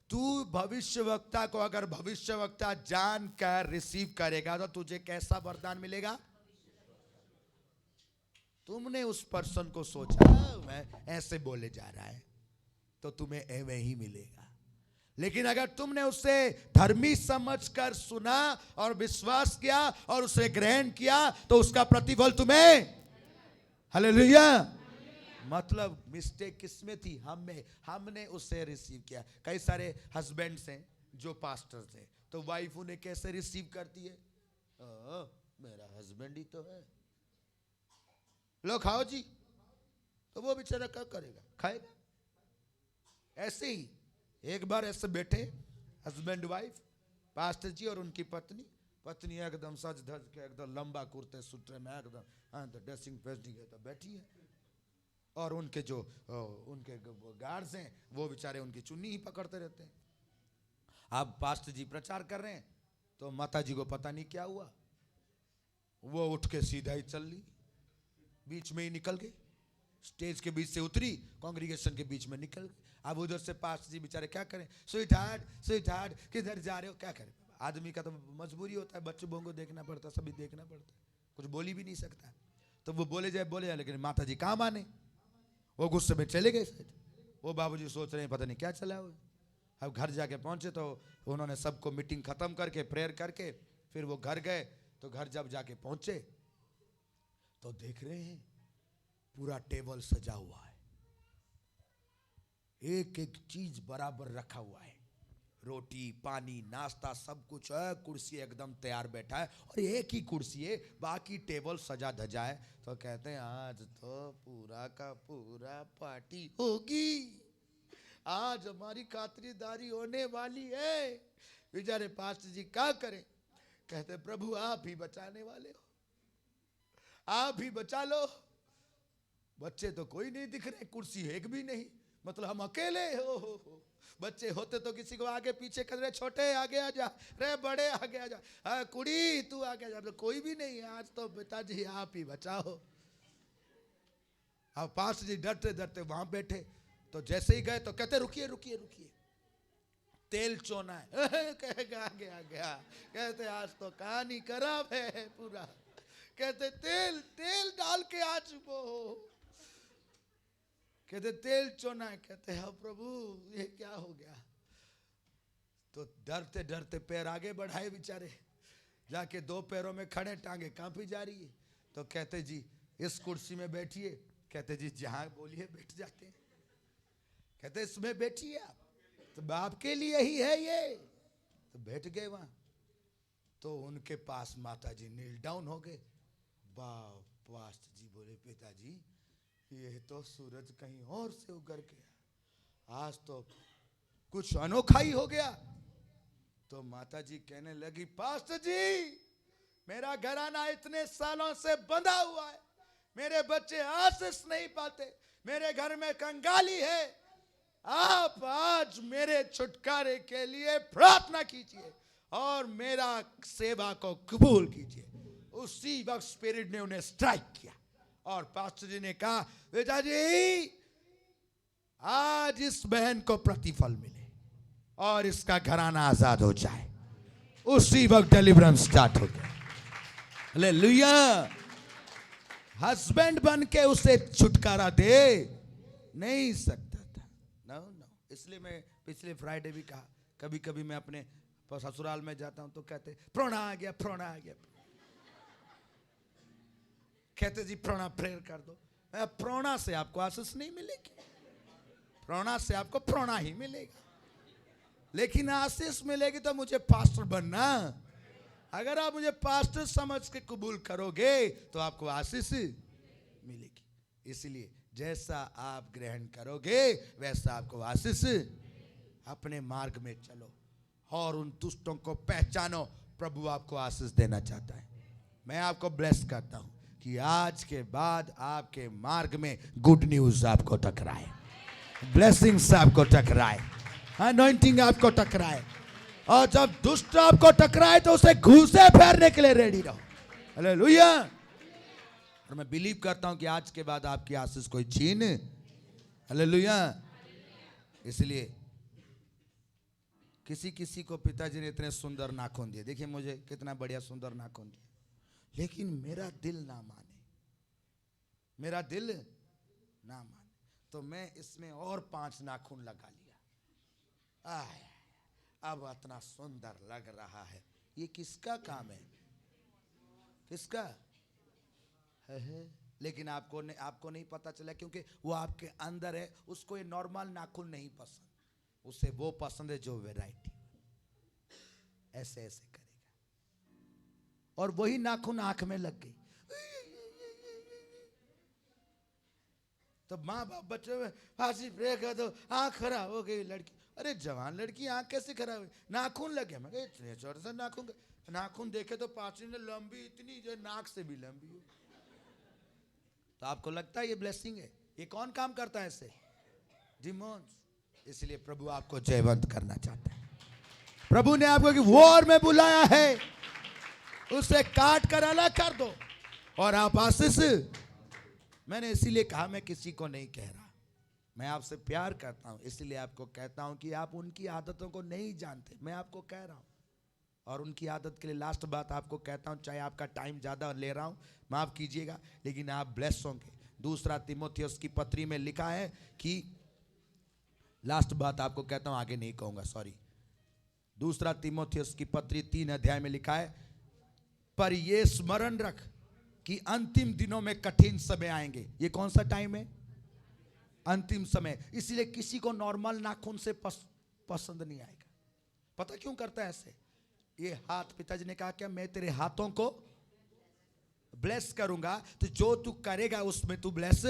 तू भविष्यवक्ता को अगर भविष्यवक्ता जानकर रिसीव करेगा तो तुझे कैसा वरदान मिलेगा? तुमने उस पर्सन को सोचा मैं ऐसे बोले जा रहा है तो तुम्हें ऐवे ही मिलेगा। लेकिन अगर तुमने उसे धर्मी समझकर सुना और विश्वास किया और उसे ग्रहण किया तो उसका प्रतिफल तुम्हें। हालेलुया। मतलब मिस्टेक किसमें थी? हमने उसे रिसीव किया। कई सारे हस्बैंड्स हैं जो पास्टर्स हैं, तो वाइफ उन्हें कैसे रिसीव करती है? मेरा हस्बैंड ही तो है, लो खाओ जी। तो वो बेचारा क्या करेगा? खाएगा। ऐसे ही एक बार ऐसे बैठे हस्बैंड वाइफ, पास्टर जी और उनकी पत्नी एकदम सज धज के एकदम लंबा कुर्ते सूत्रे में एकदम ड्रेसिंग फेसिंग है तो बैठी है, और उनके जो उनके गार्ड्स हैं वो बेचारे उनकी चुन्नी ही पकड़ते रहते हैं। अब पास्टर जी प्रचार कर रहे हैं तो माता जी को पता नहीं क्या हुआ, वो उठ के सीधा ही चल ली, बीच में ही निकल गई, स्टेज के बीच से उतरी, कांग्रीगेशन के बीच में निकल गई। अब उधर से पास्टर जी बेचारे क्या करें? स्वीट हार्ट किधर जा रहे हो? क्या करें? आदमी का तो मजबूरी होता है, बच्चों को देखना पड़ता है, सभी देखना पड़ता है, कुछ बोली भी नहीं सकता। तो वो बोले जाए, लेकिन माता जी कहाँ माने, वो गुस्से में चले गए। वो बाबूजी सोच रहे हैं पता नहीं क्या चला हुआ। अब घर जाके पहुंचे तो उन्होंने सबको मीटिंग खत्म करके प्रेयर करके फिर वो घर गए। तो घर जब जाके पहुंचे तो देख रहे हैं पूरा टेबल सजा हुआ है, एक एक चीज बराबर रखा हुआ है, रोटी पानी नाश्ता सब कुछ है, कुर्सी एकदम तैयार बैठा है और एक ही कुर्सी है, बाकी टेबल सजा धजा है। तो कहते हैं आज तो पूरा का पूरा पार्टी होगी, आज हमारी खातिरदारी होने वाली है। बेचारे पास्टर जी क्या करें? कहते प्रभु आप ही बचाने वाले हो, आप ही बचा लो। बच्चे तो कोई नहीं दिख रहे, कुर्सी एक भी नहीं, मतलब हम अकेले हो। बच्चे होते तो किसी को आगे पीछे कर रहे, छोटे आगे आ जा, रे बड़े आगे आ जा, कुड़ी तू आगे आ जा, तो कोई भी नहीं है। आज तो पिताजी आप ही बचाओ। अब पास्टर जी डरते डरते वहां बैठे, तो जैसे ही गए तो कहते रुकिए रुकिए रुकिए, तेल चोना है। कहेगा आगे आ गया, कहते आज तो कहानी खराब है पूरा। कहते तेल तेल डाल के आज वो, कहते तेल चोना है। कहते हैं प्रभु ये क्या हो गया? तो डरते डरते पैर आगे बढ़ाए बेचारे, जाके 2 पैरों में खड़े, टांगे कांपी जा रही है। तो कहते जी इस कुर्सी में बैठिए। कहते जी जहां बोलिए बैठ जाते हैं। कहते इसमें बैठिए आप, तो बाप के लिए ही है ये। तो बैठ गए वहां। तो उनके पास माता जी नील डाउन हो गए। पास्टर जी बोले पिताजी ये तो सूरज कहीं और से उगर गया, आज तो कुछ अनोखा ही हो गया। तो माता जी कहने लगी पास्टर जी मेरा घराना इतने सालों से बंधा हुआ है, मेरे बच्चे आशीष नहीं पाते, मेरे घर में कंगाली है, आप आज मेरे छुटकारे के लिए प्रार्थना कीजिए और मेरा सेवा को कबूल कीजिए। उसी वक्त स्पिरिट ने उन्हें स्ट्राइक किया और पास्टर जी ने कहा बेटा जी आज इस बहन को प्रतिफल मिले और इसका घराना आजाद हो जाए। उसी वक्त डिलीवरेंस स्टार्ट हो गया। हालेलुया। हस्बैंड बन के उसे छुटकारा दे नहीं सकता था। No no. इसलिए मैं पिछले फ्राइडे भी कहा, कभी कभी मैं अपने ससुराल में जाता हूं तो कहते प्रोणा आ गया, प्रोणा आ गया। कहते जी प्रोणा प्रेयर कर दो। प्रोणा से आपको आशीष नहीं मिलेगी, प्रोणा से आपको प्रोणा ही मिलेगा। लेकिन आशीष मिलेगी तो मुझे पास्टर बनना। अगर आप मुझे पास्टर समझ के कबूल करोगे तो आपको आशीष मिलेगी। इसलिए जैसा आप ग्रहण करोगे वैसा आपको आशीष। अपने मार्ग में चलो और उन दुष्टों को पहचानो। प्रभु आपको आशीष देना चाहता है। मैं आपको ब्लेस करता हूं कि आज के बाद आपके मार्ग में गुड न्यूज आपको टकराए, ब्लेसिंग्स आपको टकराए, अनॉइंटिंग आपको टकराए। और जब दुष्ट आपको टकराए तो उसे घूसे फेरने के लिए रेडी रहो। हालेलुया। और मैं बिलीव करता हूं कि आज के बाद आपकी आशीष कोई छीन। हालेलुया। इसलिए किसी किसी को पिताजी ने इतने सुंदर नाखून दिए, देखिए मुझे कितना बढ़िया सुंदर नाखून दिए, लेकिन मेरा दिल ना माने, मेरा दिल ना माने, तो मैं इसमें और 5 नाखून लगा लिया। अब इतना सुंदर लग रहा है। ये किसका काम है? किसका है? लेकिन आपको नहीं पता चला, क्योंकि वो आपके अंदर है। उसको ये नॉर्मल नाखून नहीं पसंद, उसे वो पसंद है जो वैरायटी। ऐसे ऐसे करेगा और वही नाखून आंख में लग गई तो माँ बाप बच्चों में फांसी ब्रेक है तो आंख खराब हो गई लड़की। अरे जवान लड़की आंख कैसे खराब हुई? नाखून लग गया। मैं कहा छोटा सा नाखून देखे तो 5 इंच लंबी, इतनी जो नाक से भी लंबी हो। तो आपको लगता है ये ब्लेसिंग है? ये कौन काम करता है ऐसे? डिमोन्स। इसलिए प्रभु आपको जयवंत करना चाहता है। प्रभु ने आपको वॉर में बुलाया है, उसे काट कर अलग कर दो और आप आशीष। मैंने इसीलिए कहा, मैं किसी को नहीं कह रहा, मैं आपसे प्यार करता हूं, इसलिए आपको कहता हूं कि आप उनकी आदतों को नहीं जानते। मैं आपको कह रहा हूं और उनकी आदत के लिए लास्ट बात आपको कहता हूं, चाहे आपका टाइम ज्यादा ले रहा हूं, माफ कीजिएगा, लेकिन आप ब्लेस होंगे। दूसरा तीमुथियुस की पत्री में लिखा है कि लास्ट बात आपको कहता हूं, आगे नहीं कहूंगा, सॉरी। दूसरा तीमुथियुस की पत्री 3 अध्याय में लिखा है, पर ये स्मरण रख कि अंतिम दिनों में कठिन समय आएंगे। ये कौन सा टाइम है? अंतिम समय। इसलिए किसी को नॉर्मल नाखून से पसंद नहीं आएगा। पता क्यों करता है ऐसे? ये हाथ, पिताजी ने कहा क्या मैं तेरे हाथों को ब्लेस करूंगा, तो जो तू करेगा उसमें तू ब्लेस।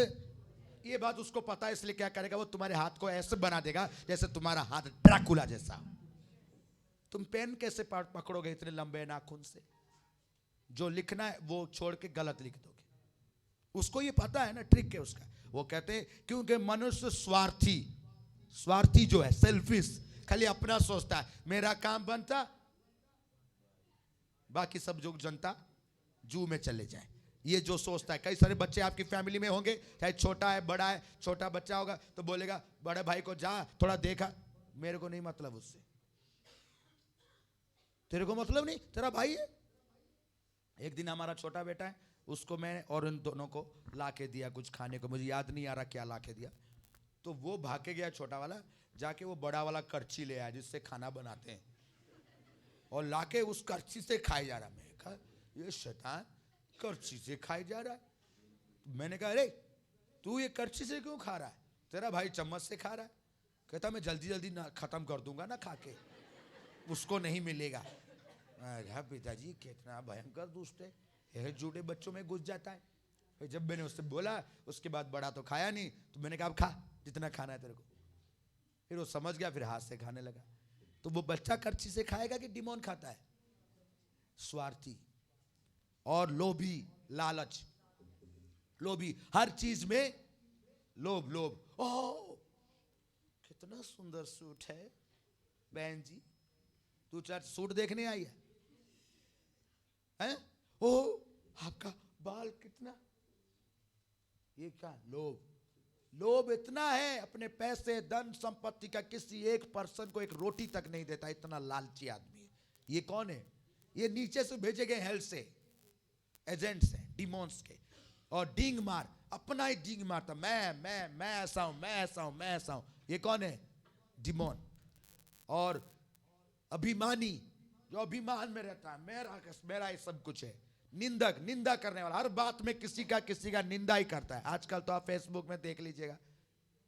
ये बात उसको पता है, इसलिए क्या करेगा? वो तुम्हारे हाथ को ऐसे बना देगा जैसे तुम्हारा हाथ ड्रैकुला जैसा। तुम पेन कैसे पकड़ोगे इतने लंबे नाखून से? जो लिखना है वो छोड़ के गलत लिख दोगे। उसको ये पता है ना, ट्रिक है उसका। वो कहते हैं क्योंकि मनुष्य स्वार्थी जो है, सेल्फिश, खाली अपना सोचता है, मेरा काम बनता, बाकी सब जो जनता जू में चले जाए। ये जो सोचता है। कई सारे बच्चे आपकी फैमिली में होंगे, चाहे छोटा है बड़ा है, छोटा बच्चा होगा तो बोलेगा बड़े भाई को जा थोड़ा देखा, मेरे को नहीं मतलब उससे, तेरे को मतलब नहीं, तेरा भाई है। एक दिन हमारा छोटा बेटा है, उसको मैंने और उन दोनों को लाके दिया कुछ खाने को, मुझे याद नहीं आ रहा क्या लाके दिया। तो वो भाग के गया छोटा वाला, जाके वो बड़ा वाला करछी ले आया जिससे खाना बनाते हैं, और लाके उस करछी से खाए जा रहा। मैंने कहा ये शैतान करछी से खाए जा रहा है। मैंने कहा अरे तू ये करछी से क्यों खा रहा है? तेरा भाई चम्मच से खा रहा है। कहता मैं जल्दी जल्दी ना खत्म कर दूंगा ना खा के, उसको नहीं मिलेगा। पिताजी कितना भयंकर दुष्ट है, यह झूठे बच्चों में घुस जाता है। फिर जब मैंने उससे बोला, उसके बाद बड़ा तो खाया नहीं, तो मैंने कहा अब खा जितना खाना है तेरे को। फिर वो समझ गया, फिर हाथ से खाने लगा। तो वो बच्चा करछी से खाएगा कि डिमोन खाता है? स्वार्थी और लोभी, लालच, लोभी, हर चीज में लोभ। ओह कितना सुंदर सूट है बहन जी, तू चर्च सूट देखने आई है? ओह आपका बाल कितना, ये क्या लोभ। लोभ इतना है, अपने पैसे धन संपत्ति का किसी एक पर्सन को एक रोटी तक नहीं देता, इतना लालची आदमी है। ये कौन है? ये नीचे से भेजे गए हेल से एजेंट्स हैं, डिमोन्स के। और डींग मार, अपना ही डींग मारता, मैं ऐसा हूं, मैं ऐसा हूं, मैं ऐसा हूं। ये कौन है? डिमोन। और अभिमानी, जो अभिमान में रहता है, मेरा ये सब कुछ है। निंदक, निंदा करने वाला, हर बात में किसी का निंदा ही करता है। आजकल तो आप फेसबुक में देख लीजिएगा,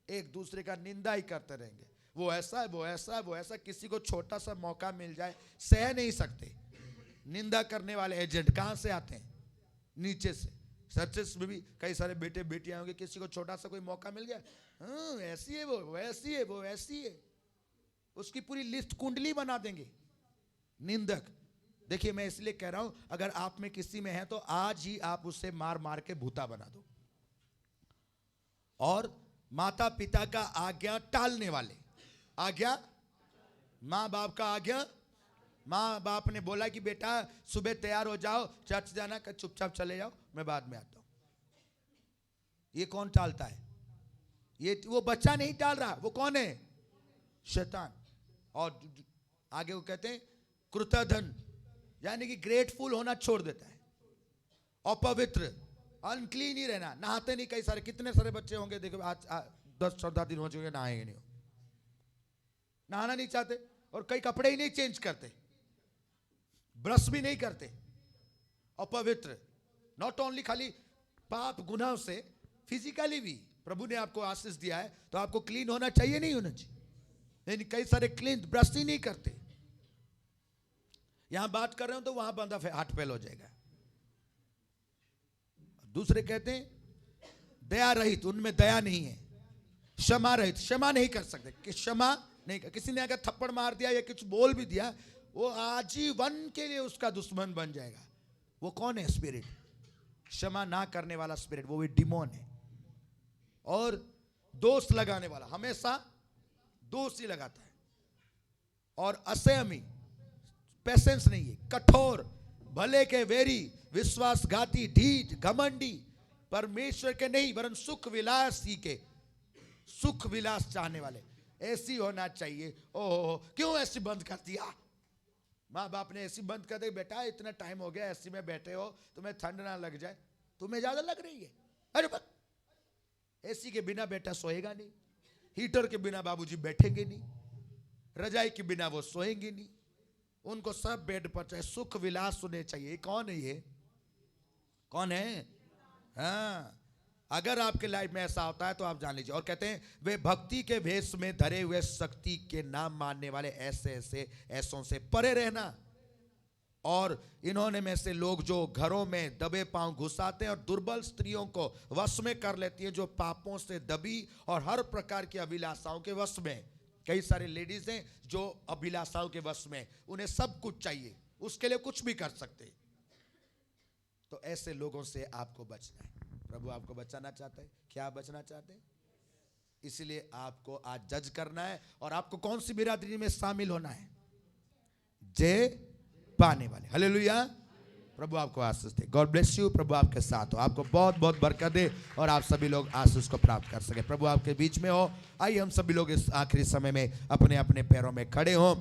एक दूसरे का निंदा ही करते रहेंगे। वो ऐसा है, वो ऐसा है, वो ऐसा। किसी को छोटा सा मौका मिल जाए सह नहीं सकते। निंदा करने वाले एजेंट कहां से आते हैं? नीचे से। चर्चेस में भी कई सारे बेटे बेटियां होंगे, किसी को छोटा सा कोई मौका मिल गया, हाँ ऐसी है वो, ऐसी है वो, ऐसी है, उसकी पूरी लिस्ट कुंडली बना देंगे। निंदक। देखिए मैं इसलिए कह रहा हूं, अगर आप में किसी में है तो आज ही आप उससे मार मार के भूता बना दो। और माता पिता का आज्ञा टालने वाले, आज्ञा, माँ बाप का आज्ञा, माँ बाप ने बोला कि बेटा सुबह तैयार हो जाओ, चर्च जाना, का चुपचाप चले जाओ, मैं बाद में आता हूं। ये कौन टालता है? ये वो बच्चा नहीं टाल रहा, वो कौन है? शैतान। और आगे वो कहते हैं कृतधन, यानी कि ग्रेटफुल होना छोड़ देता है। अपवित्र, अनक्लीन ही रहना, नहाते नहीं। कई सारे, कितने सारे बच्चे होंगे, देखो आज 10-14 दिन हो चुके नहाएंगे नहीं, नहाना नहीं चाहते, और कई कपड़े ही नहीं चेंज करते, ब्रश भी नहीं करते। अपवित्र, नॉट ओनली खाली पाप गुनाह से, फिजिकली भी। प्रभु ने आपको आशीष दिया है तो आपको क्लीन होना चाहिए, नहीं होना चाहिए? लेकिन कई सारे क्लीन, ब्रश ही नहीं करते। यहां बात कर रहे हो तो वहां बंदा हाथ फेल हो जाएगा। दूसरे कहते हैं दया रहित, उनमें दया नहीं है। क्षमा रहित, क्षमा नहीं कर सकते, कि क्षमा नहीं कर। किसी ने अगर थप्पड़ मार दिया या कुछ बोल भी दिया, वो आजीवन के लिए उसका दुश्मन बन जाएगा। वो कौन है? स्पिरिट। क्षमा ना करने वाला स्पिरिट, वो भी डिमोन है। और दोष लगाने वाला, हमेशा दोष ही लगाता है। और असंयमी, पेशेंस नहीं है। कठोर, भले के वेरी, विश्वासघाती, ढीठ, घमंडी, परमेश्वर के नहीं वरन सुख विलास ही के, सुख विलास चाहने वाले। ऐसी होना चाहिए। ओहो, क्यों ऐसी बंद कर दिया? माँ बाप ने ऐसी बंद कर दी, बेटा इतना टाइम हो गया ऐसी में बैठे हो, तुम्हें ठंड ना लग जाए। तुम्हें ज्यादा लग रही है? अरे बस, एसी के बिना बेटा सोएगा नहीं, हीटर के बिना बाबूजी बैठेंगे नहीं, रजाई के बिना वो सोएंगे नहीं। उनको सब बेड पर चाहे सुख विलास होने चाहिए। कौन है ये? कौन है? हाँ, अगर आपके लाइफ में ऐसा होता है तो आप जान लीजिए। और कहते हैं वे भक्ति के भेष में धरे हुए शक्ति के नाम मानने वाले ऐसों से परे रहना। और इन्होंने में से लोग जो घरों में दबे पांव घुसाते हैं और दुर्बल स्त्रियों को वश में कर लेती हैं, जो पापों से दबी और हर प्रकार की अभिलाषाओं के वश में। कई सारे लेडीज हैं जो अभिलाषाओं के वश में, उन्हें सब कुछ चाहिए, उसके लिए कुछ भी कर सकते। तो ऐसे लोगों से आपको बचना है। प्रभु आपको बचाना चाहता है। क्या बचना चाहते हैं? इसलिए आपको आज जज करना है। और आपको कौन सी बिरादरी में शामिल होना है? जय पाने वाले। हालेलुया। प्रभु आपको आशीष दे। God bless you. प्रभु आपके साथ हो, आपको बहुत बहुत बरकत दे और आप सभी लोग आशीष को प्राप्त कर सके। प्रभु आपके बीच में हो। आइए हम सभी लोग इस आखिरी समय में अपने अपने पैरों में खड़े हों।